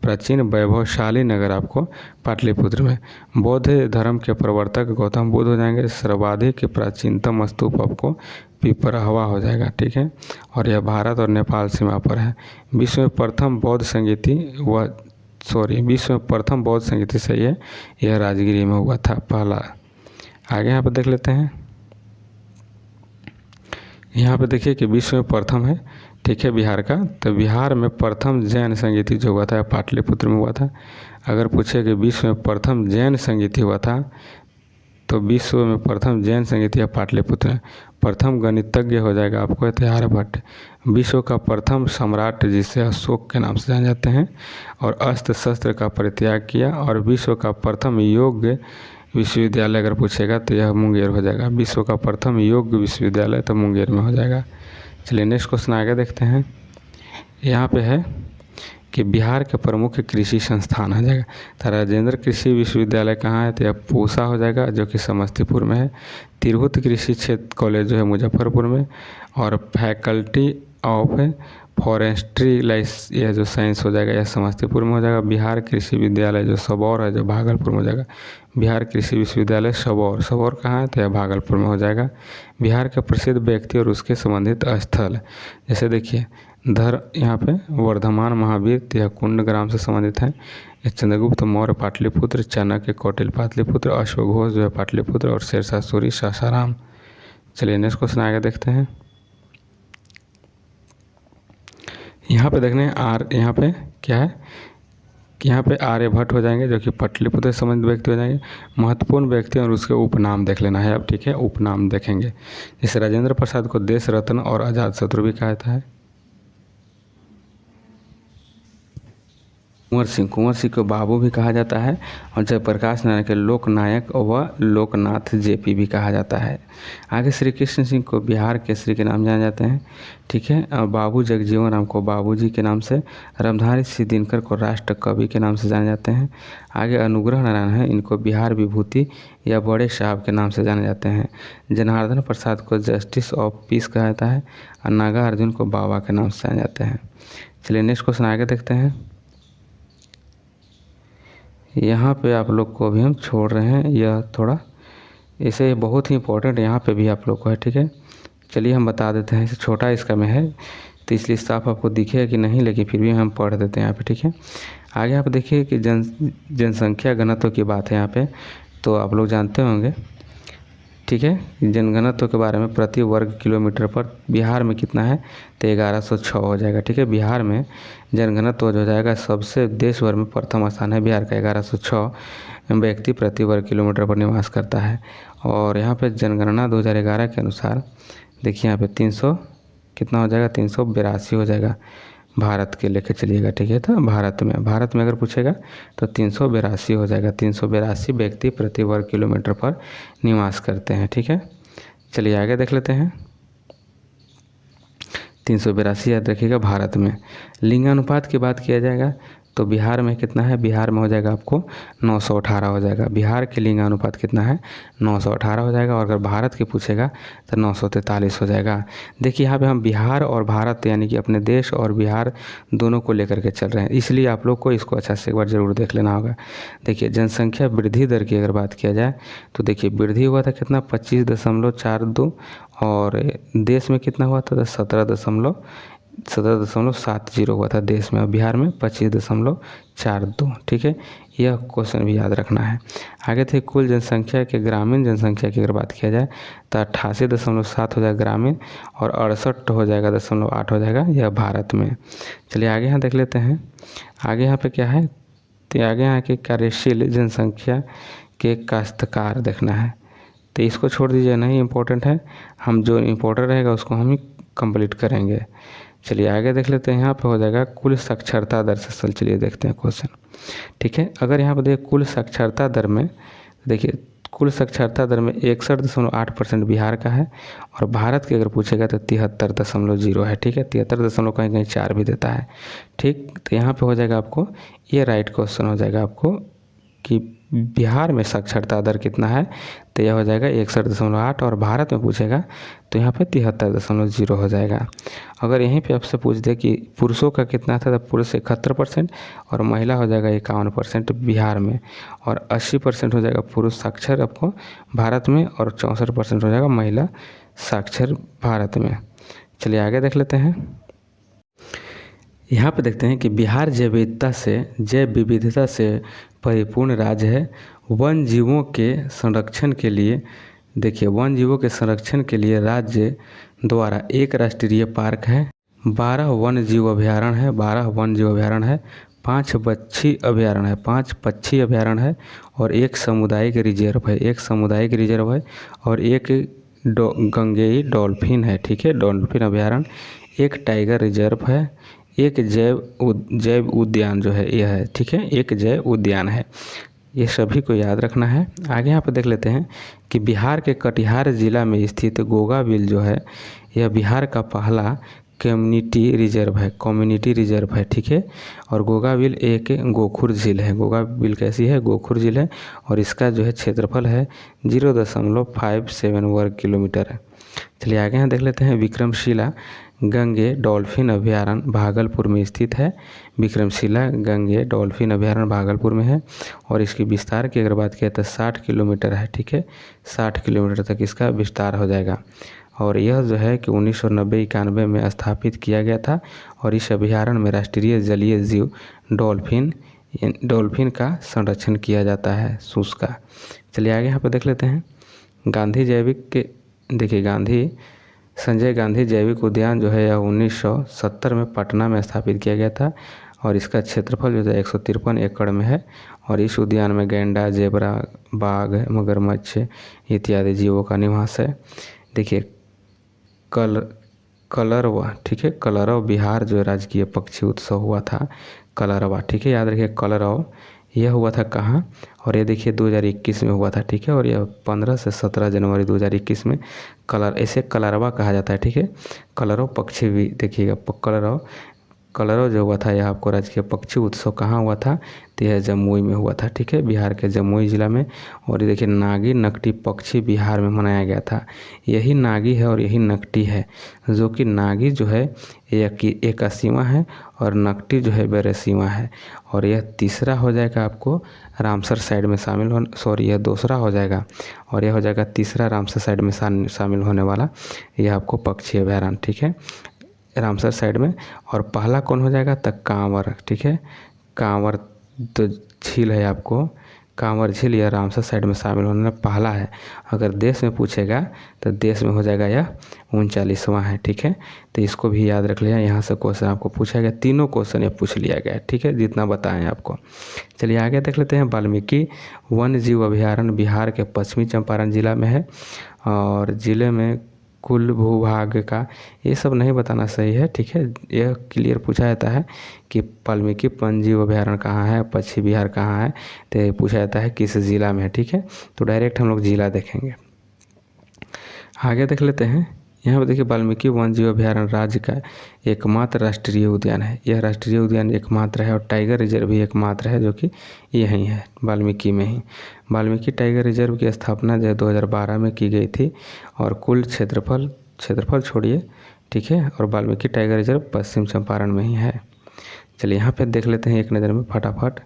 प्राचीन वैभवशाली नगर आपको पाटलिपुत्र में। बौद्ध धर्म के प्रवर्तक गौतम बुद्ध हो जाएंगे। सर्वाधिक प्राचीनतम स्तूप आपको पिपरहवा हो जाएगा, ठीक है, और यह भारत और नेपाल सीमा पर है। विश्व में प्रथम बौद्ध संगीति सही है, यह राजगिरी में हुआ था पहला। आगे यहाँ पर देख लेते हैं। यहाँ पे देखिए कि विश्व में प्रथम है, ठीक है, बिहार का। तो बिहार में प्रथम जैन संगीति जो हुआ था पाटलिपुत्र में हुआ था। अगर पूछे कि विश्व में प्रथम जैन संगीति हुआ था तो विश्व में प्रथम जैन संगीत या पाटलिपुत्र। प्रथम गणितज्ञ हो जाएगा आपको आर्यभट्ट। विश्व का प्रथम सम्राट जिसे अशोक के नाम से जाने जाते हैं और अस्त्र शस्त्र का परित्याग किया। और विश्व का प्रथम योग विश्वविद्यालय अगर पूछेगा तो यह मुंगेर हो जाएगा। विश्व का प्रथम योग विश्वविद्यालय तो मुंगेर में हो जाएगा। चलिए नेक्स्ट क्वेश्चन आगे देखते हैं। यहाँ पे है कि बिहार के प्रमुख कृषि संस्थान हो जाएगा। तो राजेंद्र कृषि विश्वविद्यालय कहाँ है, तो यह पूसा हो जाएगा जो कि समस्तीपुर में है। तिरहुत कृषि क्षेत्र कॉलेज जो है मुजफ्फरपुर में। और फैकल्टी ऑफ फॉरेस्ट्री यह जो साइंस हो जाएगा यह समस्तीपुर में हो जाएगा। बिहार कृषि विद्यालय जो सबौर है जो भागलपुर में हो जाएगा। बिहार कृषि विश्वविद्यालय सबौर कहाँ है, तो यह भागलपुर में हो जाएगा। बिहार के प्रसिद्ध व्यक्ति और उसके संबंधित स्थल जैसे देखिए यहाँ पे वर्धमान महावीर यह कुंड ग्राम से संबंधित है। चंद्रगुप्त मौर्य पाटलिपुत्र, चाणक्य कौटिल्य पाटलिपुत्र, अश्वघोष जो है पाटलिपुत्र और शेरशाह सूरी सासाराम। चलिए नेक्स्ट क्वेश्चन आगे देखते हैं। यहाँ पे देखने यहाँ पे क्या है कि यहाँ पे आर्यभट्ट हो जाएंगे जो कि पाटलिपुत्र से संबंधित व्यक्ति हो जाएंगे। महत्वपूर्ण व्यक्ति और उसके उपनाम देख लेना है अब, ठीक है, उपनाम देखेंगे। जैसे राजेंद्र प्रसाद को देश रत्न और आजाद शत्रु भी कहा जाता है। कुंवर सिंह को बाबू भी कहा जाता है और जयप्रकाश नारायण के लोकनायक व लोकनाथ जेपी भी कहा जाता है। आगे श्री कृष्ण सिंह को बिहार केसरी के नाम जाने जाते हैं, ठीक है, और बाबू जगजीवन राम को बाबूजी के नाम से, रामधारी सिंह दिनकर को राष्ट्र कवि के नाम से जाने जाते हैं। आगे अनुग्रह नारायण है, इनको बिहार विभूति या बड़े साहब के नाम से जाने जाते हैं। जनार्दन प्रसाद को जस्टिस ऑफ पीस कहा जाता है और नागा अर्जुन को बाबा के नाम से जाने जाते हैं। चलिए नेक्स्ट क्वेश्चन आगे देखते हैं। यहाँ पे आप लोग को भी हम छोड़ रहे हैं, यह थोड़ा इसे बहुत ही इंपॉर्टेंट यहाँ पे भी आप लोग को है, ठीक है। चलिए हम बता देते हैं, इसे छोटा इसका में है तो इसलिए साफ आपको दिखेगा कि नहीं, लेकिन फिर भी हम पढ़ देते हैं यहाँ पे, ठीक है। आगे आप देखिए कि जनसंख्या घनत्व की बात है यहाँ पे, तो आप लोग जानते होंगे, ठीक है, जनघनत्व के बारे में प्रति वर्ग किलोमीटर पर बिहार में कितना है, तो 1106 हो जाएगा, ठीक है। बिहार में जनघनत्व हो जाएगा सबसे देश भर में प्रथम स्थान है बिहार का, 1106 व्यक्ति प्रति वर्ग किलोमीटर पर निवास करता है। और यहाँ पे जनगणना 2011 के अनुसार देखिए यहाँ पे 300 कितना हो जाएगा, 382 हो जाएगा भारत के लेके चलिएगा, ठीक है। तो भारत में अगर पूछेगा तो 382 हो जाएगा। 382 व्यक्ति प्रति वर्ग किलोमीटर पर निवास करते हैं, ठीक है। चलिए आगे देख लेते हैं। 382 याद रखिएगा भारत में। लिंगानुपात की बात किया जाएगा तो बिहार में कितना है, बिहार में हो जाएगा आपको 918 हो जाएगा। बिहार के लिंगानुपात कितना है, 918 हो जाएगा। और अगर भारत की पूछेगा तो 943 हो जाएगा। देखिए यहाँ पे हम बिहार और भारत यानी कि अपने देश और बिहार दोनों को लेकर के चल रहे हैं, इसलिए आप लोग को इसको अच्छा से एक बार ज़रूर देख लेना होगा। देखिए जनसंख्या वृद्धि दर की अगर बात किया जाए तो देखिए वृद्धि हुआ था कितना, 25.42, और देश में कितना हुआ था, 17.70 हुआ था देश में, और बिहार में 25.42। ठीक है, यह क्वेश्चन भी याद रखना है। आगे थे कुल जनसंख्या के, ग्रामीण जनसंख्या की अगर बात किया जाए तो 88.7 हो जाएगा ग्रामीण, और 68 हो जाएगा 0.8 हो जाएगा यह भारत में। चलिए आगे यहाँ देख लेते हैं। आगे यहाँ पे क्या है, तो आगे यहाँ के कार्यशील जनसंख्या के काश्तकार देखना है, तो इसको छोड़ दीजिए, नहीं इम्पोर्टेंट है, हम जो इम्पोर्टेंट रहेगा उसको हम ही कंप्लीट करेंगे। चलिए आगे देख लेते हैं। यहाँ पे हो जाएगा कुल साक्षरता दर से, चलिए देखते हैं क्वेश्चन। ठीक है, अगर यहाँ पर देखिए कुल साक्षरता दर में, देखिए कुल साक्षरता दर में 61.8% बिहार का है, और भारत की अगर पूछेगा तो 73.0 है। ठीक है, 73 दशमलव कहीं कहीं 4 भी देता है। ठीक, तो यहाँ पे हो जाएगा आपको, ये राइट क्वेश्चन हो जाएगा आपको कि बिहार में साक्षरता दर कितना है, तो यह हो जाएगा 61.8, और भारत में पूछेगा तो यहाँ पे 73.0 हो जाएगा। अगर यहीं पे आपसे पूछ दे कि पुरुषों का कितना था, तो पुरुष 71% और महिला हो जाएगा 51% बिहार में, और 80% हो जाएगा पुरुष साक्षर आपको भारत में, और 64% हो जाएगा महिला साक्षर भारत में। चलिए आगे देख लेते हैं। यहाँ पे देखते हैं कि बिहार जैव विविधता से परिपूर्ण राज्य है। वन जीवों के संरक्षण के लिए, देखिए वन जीवों के संरक्षण के लिए राज्य द्वारा एक राष्ट्रीय पार्क है, 12 वन जीव अभयारण्य है, 12 वन जीव अभयारण्य है, 5 पक्षी अभयारण्य है, 5 पक्षी अभयारण्य है, और एक सामुदायिक रिजर्व है, एक सामुदायिक रिजर्व है, और एक गंगेई डॉल्फिन है। ठीक है, डॉल्फिन अभयारण्य, एक टाइगर रिजर्व है, एक जैव उद्यान जो है यह है। ठीक है, एक जैव उद्यान है। ये सभी को याद रखना है। आगे यहाँ पर देख लेते हैं कि बिहार के कटिहार ज़िला में स्थित गोगाबिल जो है, यह बिहार का पहला कम्युनिटी रिजर्व है। ठीक है, और गोगाबिल एक गोखुर झील है। गोगाबिल कैसी है, गोखुर झील है, और इसका जो है क्षेत्रफल है 0.57 वर्ग किलोमीटर है। चलिए आगे यहाँ देख लेते हैं। विक्रमशिला गंगे डॉल्फिन अभयारण्य भागलपुर में स्थित है। विक्रमशिला गंगे डॉल्फिन अभयारण्य भागलपुर में है, और इसकी विस्तार की अगर बात किया तो 60 किलोमीटर है। ठीक है, 60 किलोमीटर तक इसका विस्तार हो जाएगा, और यह जो है कि 1990-91 में स्थापित किया गया था, और इस अभयारण्य में राष्ट्रीय जलीय जीव डॉल्फिन का संरक्षण किया जाता है, सूस का। चलिए आगे यहाँ पर देख लेते हैं। गांधी जैविक के, देखिए संजय गांधी जैविक उद्यान जो है यह 1970 में पटना में स्थापित किया गया था, और इसका क्षेत्रफल जो है 153 एकड़ में है, और इस उद्यान में गैंडा, जेबरा, बाघ, मगरमच्छ इत्यादि जीवों का निवास है। देखिए कलरवा, ठीक है, कलरव बिहार जो राजकीय पक्षी उत्सव हुआ था, कलरवा। ठीक है, याद रखिए कलरव, यह हुआ था कहाँ, और ये देखिए 2021 में हुआ था। ठीक है, और यह 15 से 17 जनवरी 2021 में ऐसे कलरवा कहा जाता है। ठीक है, कलरव पक्षी भी देखिएगा, कलरव जो हुआ था यह आपको राजकीय पक्षी उत्सव कहाँ हुआ था, तो यह जमुई में हुआ था। ठीक है, बिहार के जमुई जिला में। और ये देखिए नागी नकटी पक्षी बिहार में मनाया गया था। यही नागी है और यही नकटी है, जो कि नागी जो है एक सीमा है, और नकटी जो है बेरसीमा है। और यह तीसरा हो जाएगा आपको रामसर साइड में शामिल हो, सॉरी यह दूसरा हो जाएगा, और यह हो जाएगा तीसरा रामसर साइड में शामिल होने वाला यह आपको पक्षी अभयारण्य। ठीक है, रामसर साइड में। और पहला कौन हो जाएगा, तक कांवर। ठीक है, कांवर तो झील है आपको, कांवर झील यह रामसर साइड में शामिल होने में पहला है। अगर देश में पूछेगा तो देश में हो जाएगा यह 39वां है। ठीक है, तो इसको भी याद रख लिया, यहाँ से क्वेश्चन आपको पूछा गया, तीनों क्वेश्चन ये पूछ लिया गया है। ठीक है, जितना बताएं आपको। चलिए आगे देख लेते हैं। वाल्मीकि वन्य जीव अभयारण्य बिहार के पश्चिमी चंपारण जिला में है, और जिले में कुल भूभाग का, ये सब नहीं बताना सही है। ठीक है, यह क्लियर पूछा जाता है कि वाल्मीकि वन्य जीव अभयारण्य कहाँ है, पश्चिमी बिहार कहाँ है, तो ये पूछा जाता है किस ज़िला में है। ठीक है, तो डायरेक्ट हम लोग ज़िला देखेंगे। आगे देख लेते हैं। यहाँ पर देखिए वाल्मीकि वन जीव अभयारण्य राज्य का एकमात्र राष्ट्रीय उद्यान है। यह राष्ट्रीय उद्यान एकमात्र है और टाइगर रिजर्व भी एकमात्र है जो कि यहीं है वाल्मीकि में ही। वाल्मीकि टाइगर रिजर्व की स्थापना जो है 2012 में की गई थी और कुल क्षेत्रफल छोड़िए, ठीक है, और वाल्मीकि टाइगर रिजर्व पश्चिम चंपारण में ही है। चलिए यहाँ पे देख लेते हैं एक नज़र में फटाफट।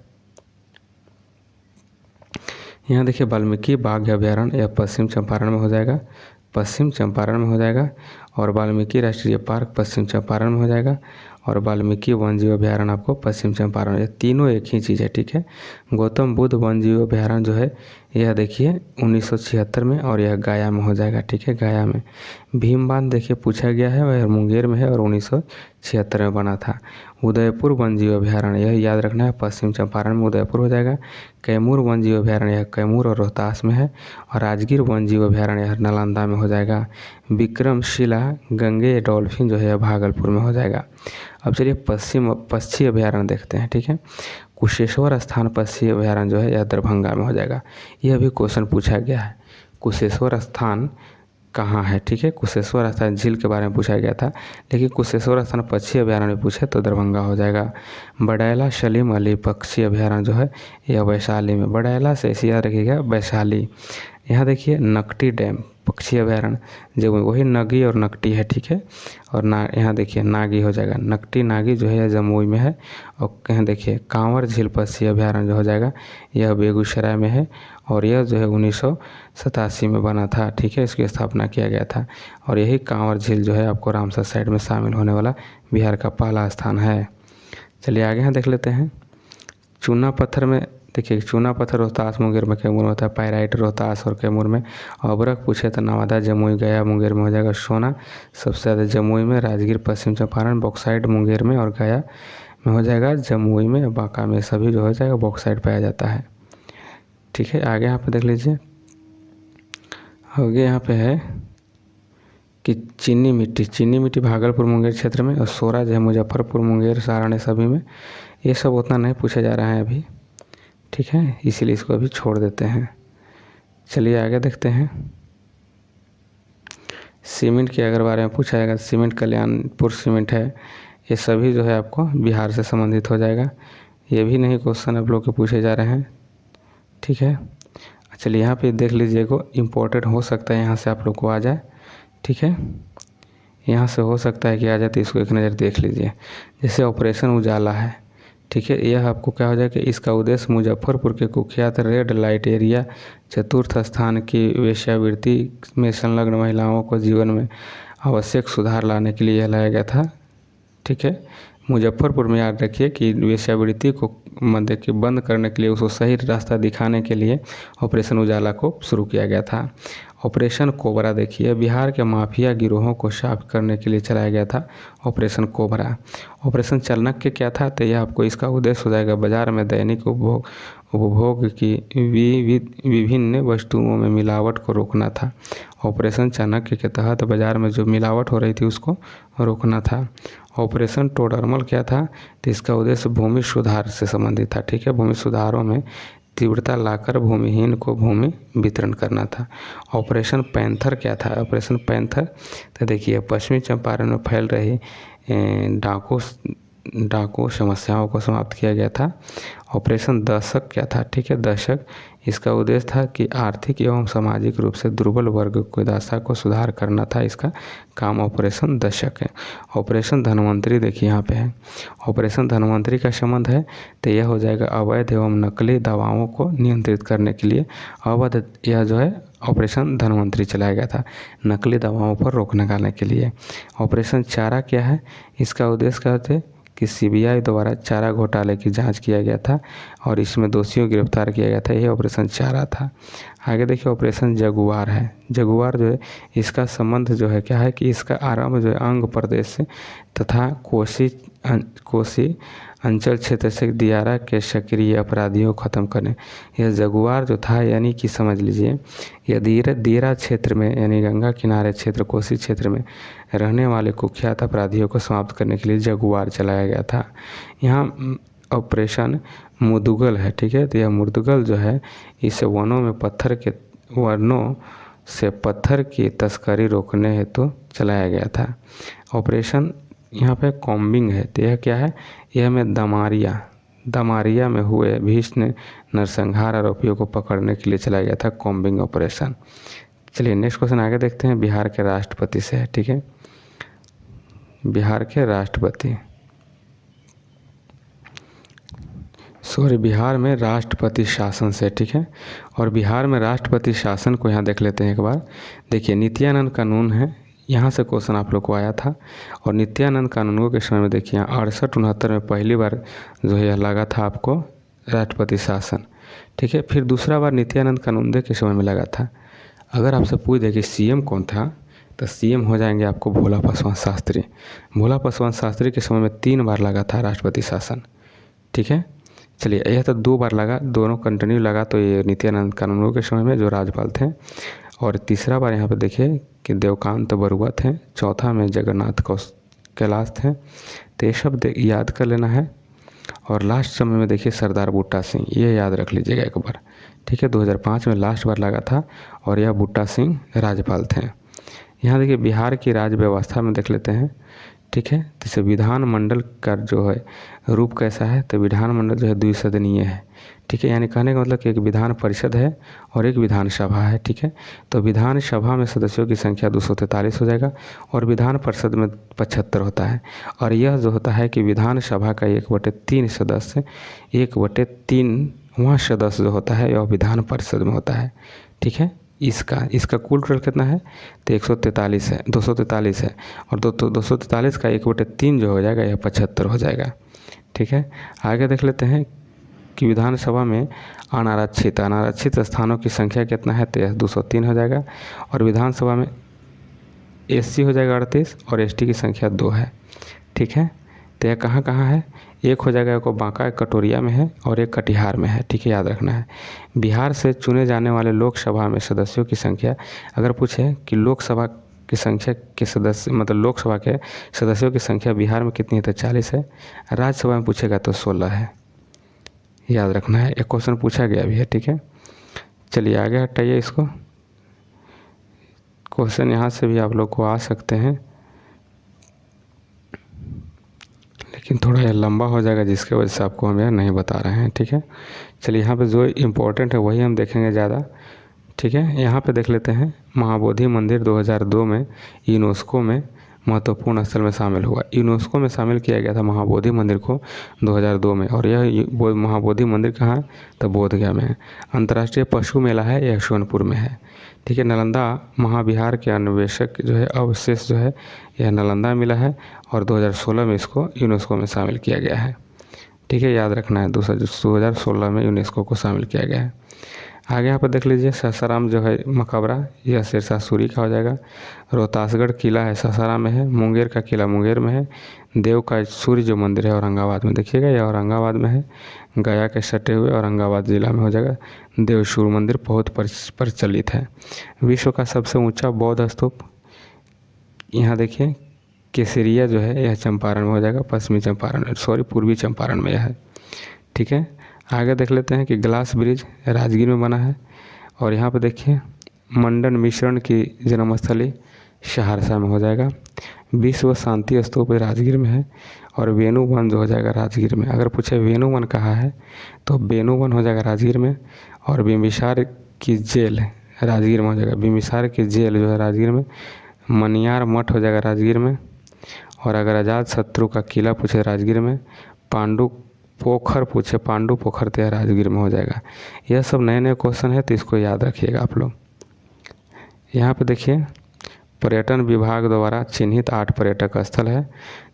यहाँ देखिए वाल्मीकि बाघ अभयारण्य यह पश्चिम चंपारण में हो जाएगा, पश्चिम चंपारण में हो जाएगा, और वाल्मीकि राष्ट्रीय पार्क पश्चिम चंपारण में हो जाएगा, और वाल्मीकि वन जीव अभयारण्य आपको पश्चिम चंपारण, ये तीनों एक ही चीज़ है, ठीक है। गौतम बुद्ध वन जीव अभयारण्य जो है यह देखिए 1976 में, और यह गया में हो जाएगा, ठीक है, गया में। भीम बांध देखिए पूछा गया है, वह मुंगेर में है और 1976 में बना था। उदयपुर वन जीव अभयारण्य यह याद रखना है, पश्चिम चंपारण में उदयपुर हो जाएगा। कैमूर वन जीव अभयारण्य यह कैमूर और रोहतास में है, और राजगीर वन जीव अभयारण्य यह नालंदा में हो जाएगा। विक्रमशिला गंगे डॉल्फिन जो है भागलपुर में हो जाएगा। अब चलिए पक्षी अभयारण्य देखते हैं, ठीक है। कुशेश्वर स्थान पक्षी अभयारण्य जो है यह दरभंगा में हो जाएगा। यह भी क्वेश्चन पूछा गया है, कुशेश्वर स्थान कहाँ है, ठीक है। कुशेश्वर स्थान झील के बारे में पूछा गया था, लेकिन कुशेश्वर स्थान पक्षी अभयारण्य पूछे तो दरभंगा हो जाएगा। बड़ैला सलीम अली पक्षी अभयारण्य जो है यह वैशाली में, बड़ैला से ऐसे याद रखिएगा वैशाली। यहाँ देखिए नकटी डैम पक्षी अभयारण्य, जो वही नगी और नकटी है, ठीक है, और यहाँ देखिए नागी हो जाएगा, नकटी नागी जो है जमुई में है। और यहाँ देखिए कांवर झील पक्षी अभयारण्य जो हो जाएगा यह बेगूसराय में है, और यह जो है 1987 में बना था, ठीक है, इसकी स्थापना किया गया था। और यही कांवर झील जो है आपको रामसर साइड में शामिल होने वाला बिहार का पहला स्थान है। चलिए आगे यहाँ देख लेते हैं। चूना पत्थर में देखिए, चूना पत्थर रोहतास मुंगेर में कैमूर में होता है, पायराइट रोहतास और कैमूर में। अबरख पूछे तो नवादा जमुई गया मुंगेर में हो जाएगा। सोना सबसे ज़्यादा जमुई में, राजगीर पश्चिम चंपारण, बॉक्साइट मुंगेर में और गया में हो जाएगा, जमुई में, बांका में, सभी जो हो जाएगा बॉक्साइट पाया जाता है, ठीक है। आगे यहाँ पे देख लीजिए, आगे यहाँ पे है कि चीनी मिट्टी भागलपुर मुंगेर क्षेत्र में, और सोरा जो है मुजफ्फरपुर मुंगेर सारण सभी में। ये सब उतना नहीं पूछा जा रहा है अभी, ठीक है, इसीलिए इसको अभी छोड़ देते हैं। चलिए आगे देखते हैं। सीमेंट के अगर बारे में पूछा जाएगा, सीमेंट कल्याणपुर सीमेंट है, ये सभी जो है आपको बिहार से संबंधित हो जाएगा। ये भी नहीं क्वेश्चन आप लोग के पूछे जा रहे हैं, ठीक है। चलिए यहाँ पे देख लीजिए, को इम्पोर्टेंट हो सकता है यहाँ से आप लोग को आ जाए, ठीक है, यहाँ से हो सकता है कि आ जाए, तो इसको एक नज़र देख लीजिए। जैसे ऑपरेशन उजाला है, ठीक है, यह आपको क्या हो जाएगा, इसका उद्देश्य मुजफ्फरपुर के कुख्यात रेड लाइट एरिया चतुर्थ स्थान की वेश्यावृत्ति में संलग्न महिलाओं को जीवन में आवश्यक सुधार लाने के लिए यह लाया गया था, ठीक है। मुजफ्फरपुर में याद रखिए कि वेश्यावृत्ति को मतलब कि बंद करने के लिए, उसको सही रास्ता दिखाने के लिए ऑपरेशन उजाला को शुरू किया गया था। ऑपरेशन कोबरा देखिए, बिहार के माफिया गिरोहों को साफ करने के लिए चलाया गया था ऑपरेशन कोबरा। ऑपरेशन चाणक्य क्या था, तो यह आपको इसका उद्देश्य हो जाएगा बाजार में दैनिक उपभोग की विभिन्न वस्तुओं में मिलावट को रोकना था। ऑपरेशन चाणक्य के तहत बाजार में जो मिलावट हो रही थी उसको रोकना था। ऑपरेशन टोडरमल क्या था, तो इसका उद्देश्य भूमि सुधार से संबंधित था, ठीक है, भूमि सुधारों में तीव्रता लाकर भूमिहीन को भूमि वितरण करना था। ऑपरेशन पैंथर क्या था, ऑपरेशन पैंथर तो देखिए पश्चिमी चंपारण में फैल रही डाकू समस्याओं को समाप्त किया गया था। ऑपरेशन दशक क्या था, ठीक है, दशक इसका उद्देश्य था कि आर्थिक एवं सामाजिक रूप से दुर्बल वर्ग की दशा को सुधार करना था, इसका काम ऑपरेशन दशक है। ऑपरेशन धनवंतरी देखिए यहाँ पे है, ऑपरेशन धनवंतरी का संबंध है, तो यह हो जाएगा अवैध एवं नकली दवाओं को नियंत्रित करने के लिए अवैध, यह जो है ऑपरेशन धनवंतरी चलाया गया था, नकली दवाओं पर रोक लगाने के लिए। ऑपरेशन चारा क्या है, इसका उद्देश्य क्या थे कि सीबीआई द्वारा चारा घोटाले की जांच किया गया था और इसमें दोषियों को गिरफ्तार किया गया था, यह ऑपरेशन चारा था। आगे देखिए ऑपरेशन जगुआर है, जगुआर जो है इसका संबंध जो है क्या है कि इसका आरंभ जो है अंग प्रदेश से तथा कोसी अंचल क्षेत्र से दियारा के सक्रिय अपराधियों को ख़त्म करने। यह जगुआर जो था, यानी कि समझ लीजिए यह दियरा क्षेत्र में यानी गंगा किनारे क्षेत्र कोसी क्षेत्र में रहने वाले कुख्यात अपराधियों को समाप्त करने के लिए जगुआर चलाया गया था। यहाँ ऑपरेशन मुदुगल है, ठीक है, तो यह मुदुगल जो है इस वनों में पत्थर के से पत्थर की तस्करी रोकने हेतु चलाया गया था। ऑपरेशन यहाँ पे कॉम्बिंग है, तो यह क्या है, यह में दमारिया में हुए भीषण नरसंहार आरोपियों को पकड़ने के लिए चलाया गया था कॉम्बिंग ऑपरेशन। चलिए नेक्स्ट क्वेश्चन आगे देखते हैं, बिहार के राष्ट्रपति से है, ठीक है। बिहार के राष्ट्रपति, बिहार में राष्ट्रपति शासन से, ठीक है। और बिहार में राष्ट्रपति शासन को यहाँ देख लेते हैं एक बार। देखिए नित्यानंद कानून है, यहाँ से क्वेश्चन आप लोग को आया था। और नित्यानंद कानूनों के समय में देखिए 68-69 में पहली बार जो है लगा था आपको राष्ट्रपति शासन, ठीक है। फिर दूसरा बार नित्यानंद कानून के समय में लगा था। अगर आपसे पूछ दे कि सीएम कौन था, तो सीएम हो जाएंगे आपको भोला पासवान शास्त्री। भोला पासवान शास्त्री के समय में 3 बार लगा था राष्ट्रपति शासन, ठीक है। चलिए यह तो 2 बार लगा, दोनों कंटिन्यू लगा, तो ये नित्यानंद कानूनगो के समय में जो राज्यपाल थे। और तीसरा बार यहाँ पे देखिए कि देवकांत बरुआ थे, चौथा में जगन्नाथ कैलाश थे। तो ये सब याद कर लेना है। और लास्ट समय में देखिए सरदार बूटा सिंह, ये याद रख लीजिएगा एक बार, ठीक है। 2005 में लास्ट बार लगा था और यह बूटा सिंह राज्यपाल थे। यहाँ देखिए बिहार की राज्य व्यवस्था में देख लेते हैं, ठीक है। जैसे विधानमंडल का जो है रूप कैसा है, तो विधानमंडल जो है द्विसदनीय है, ठीक है। यानी कहने का मतलब कि एक विधान परिषद है और एक विधानसभा है, ठीक है। तो विधानसभा में सदस्यों की संख्या 243 हो जाएगा और विधान परिषद में 75 होता है। और यह जो होता है कि विधानसभा का 1/3 सदस्य, 1/3वां सदस्य जो होता है यह विधान परिषद में होता है, ठीक है। इसका कुल टोटल कितना है, तो 143 है, 243 है। और 243 का 1/3 जो हो जाएगा यह 75 हो जाएगा, ठीक है। आगे देख लेते हैं कि विधानसभा में अनारक्षित स्थानों की संख्या कितना है, तो यह 203 हो जाएगा। और विधानसभा में एससी हो जाएगा 38 और एसटी की संख्या 2 है, ठीक है। तो यह कहाँ कहाँ है, एक हो जाएगा, एक बांका एक कटोरिया में है और एक कटिहार में है, ठीक है, याद रखना है। बिहार से चुने जाने वाले लोकसभा में सदस्यों की संख्या, अगर पूछे कि लोकसभा की संख्या के सदस्य, मतलब लोकसभा के सदस्यों की संख्या बिहार में कितनी है, तो 40 है। राज्यसभा में पूछेगा तो 16 है, याद रखना है। एक क्वेश्चन पूछा गया भी है, ठीक है। चलिए आगे हटाइए इसको, क्वेश्चन यहाँ से भी आप लोग को आ सकते हैं, लेकिन थोड़ा यह लंबा हो जाएगा जिसके वजह से आपको हम यह नहीं बता रहे हैं, ठीक है। चलिए यहाँ पे जो इम्पोर्टेंट है वही हम देखेंगे ज़्यादा, ठीक है। यहाँ पे देख लेते हैं महाबोधि मंदिर 2002 में यूनेस्को में महत्वपूर्ण स्थल में शामिल हुआ। यूनेस्को में शामिल किया गया था महाबोधि मंदिर को 2002 में। और यह महाबोधि मंदिर कहाँ है, तो बोधगया में है। अंतर्राष्ट्रीय पशु मेला है, यह सोनपुर में है, ठीक है। नालंदा महाविहार के अन्वेषक जो है अवशेष जो है यह नालंदा मिला है और 2016 में इसको यूनेस्को में शामिल किया गया है, ठीक है, याद रखना है। 2016 में यूनेस्को को शामिल किया गया है। आगे यहाँ पर देख लीजिए सासाराम जो है मकबरा, यह शेरशाह सूरी का हो जाएगा। रोहतासगढ़ किला है सासाराम में है। मुंगेर का किला मुंगेर में है। देव का सूर्य जो मंदिर है औरंगाबाद में, देखिएगा यह औरंगाबाद में है। गया के सटे हुए औरंगाबाद जिला में हो जाएगा। देवसूर मंदिर बहुत प्रचलित है। विश्व का सबसे ऊंचा बौद्ध स्तूप, यहाँ देखिए केसरिया जो है यह चंपारण में हो जाएगा, पूर्वी चंपारण में यह है, ठीक है। आगे देख लेते हैं कि ग्लास ब्रिज राजगीर में बना है। और यहाँ पे देखिए मंडन मिश्रण की जन्मस्थली सहरसा में हो जाएगा। विश्व शांति स्तूप राजगीर में है। और वेणु वन जो हो जाएगा राजगीर में। अगर पूछे वेणु वन कहाँ है, तो वेणु वन हो जाएगा राजगीर में। और बिम्बिसार की जेल राजगीर में हो जाएगा। बिम्बिसार की जेल जो है राजगीर में। मनियार मठ हो जाएगा राजगीर में। और अगर आज़ाद शत्रु का किला पूछे राजगीर में। पांडु पोखर तो राजगीर में हो जाएगा। यह सब नए नए क्वेश्चन है, तो इसको याद रखिएगा आप लोग। यहाँ पे देखिए पर्यटन विभाग द्वारा चिन्हित 8 पर्यटक स्थल है,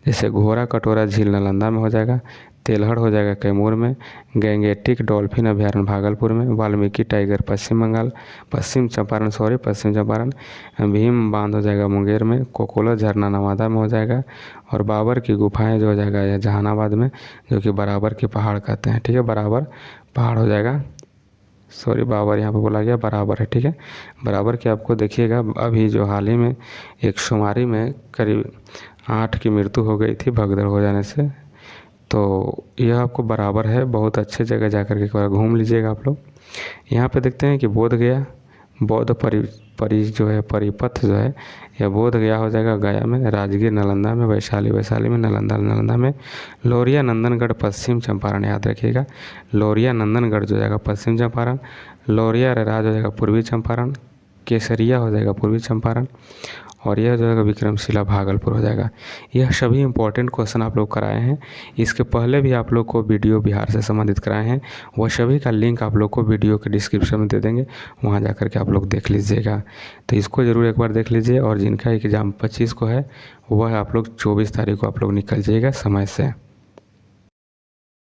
जैसे घोड़ा कटोरा झील नालंदा में हो जाएगा। तेलहड़ हो जाएगा कैमूर में। गैंगेटिक डॉल्फिन अभ्यारण्य भागलपुर में। वाल्मीकि टाइगर पश्चिम चंपारण। भीम बांध हो जाएगा मुंगेर में। कोकोला झरना नवादा में हो जाएगा। और बाबर की गुफाएं जो हो जाएगा यह जहानाबाद में, जो कि बराबर के पहाड़ कहते हैं, ठीक है, बराबर पहाड़ हो जाएगा। बाबर यहाँ पे बोला गया, बराबर है, ठीक है। बराबर के आपको देखिएगा अभी जो हाल ही में एक शुमारी में करीब 8 की मृत्यु हो गई थी भगदड़ हो जाने से। तो यह आपको बराबर है, बहुत अच्छे जगह जाकर के एक बार घूम लीजिएगा आप लोग। यहाँ पे देखते हैं कि बौद्ध परिपथ जो है यह बोध गया हो जाएगा गया में, राजगीर नालंदा में, वैशाली में, नालंदा में, लौरिया नंदनगढ़ पश्चिम चंपारण, याद रखिएगा लौरिया नंदनगढ़ जो जाएगा पश्चिम चंपारण, लौरिया राज हो जाएगा पूर्वी चंपारण, केसरिया हो जाएगा पूर्वी चंपारण, और यह जो है विक्रमशिला भागलपुर हो जाएगा। यह सभी इंपॉर्टेंट क्वेश्चन आप लोग कराए हैं। इसके पहले भी आप लोग को वीडियो बिहार से संबंधित कराए हैं, वह सभी का लिंक आप लोग को वीडियो के डिस्क्रिप्शन में दे देंगे, वहाँ जा कर के आप लोग देख लीजिएगा। तो इसको ज़रूर एक बार देख लीजिए, और जिनका एग्ज़ाम 25 को है वह आप लोग 24 तारीख को आप लोग निकल जाइएगा समय से।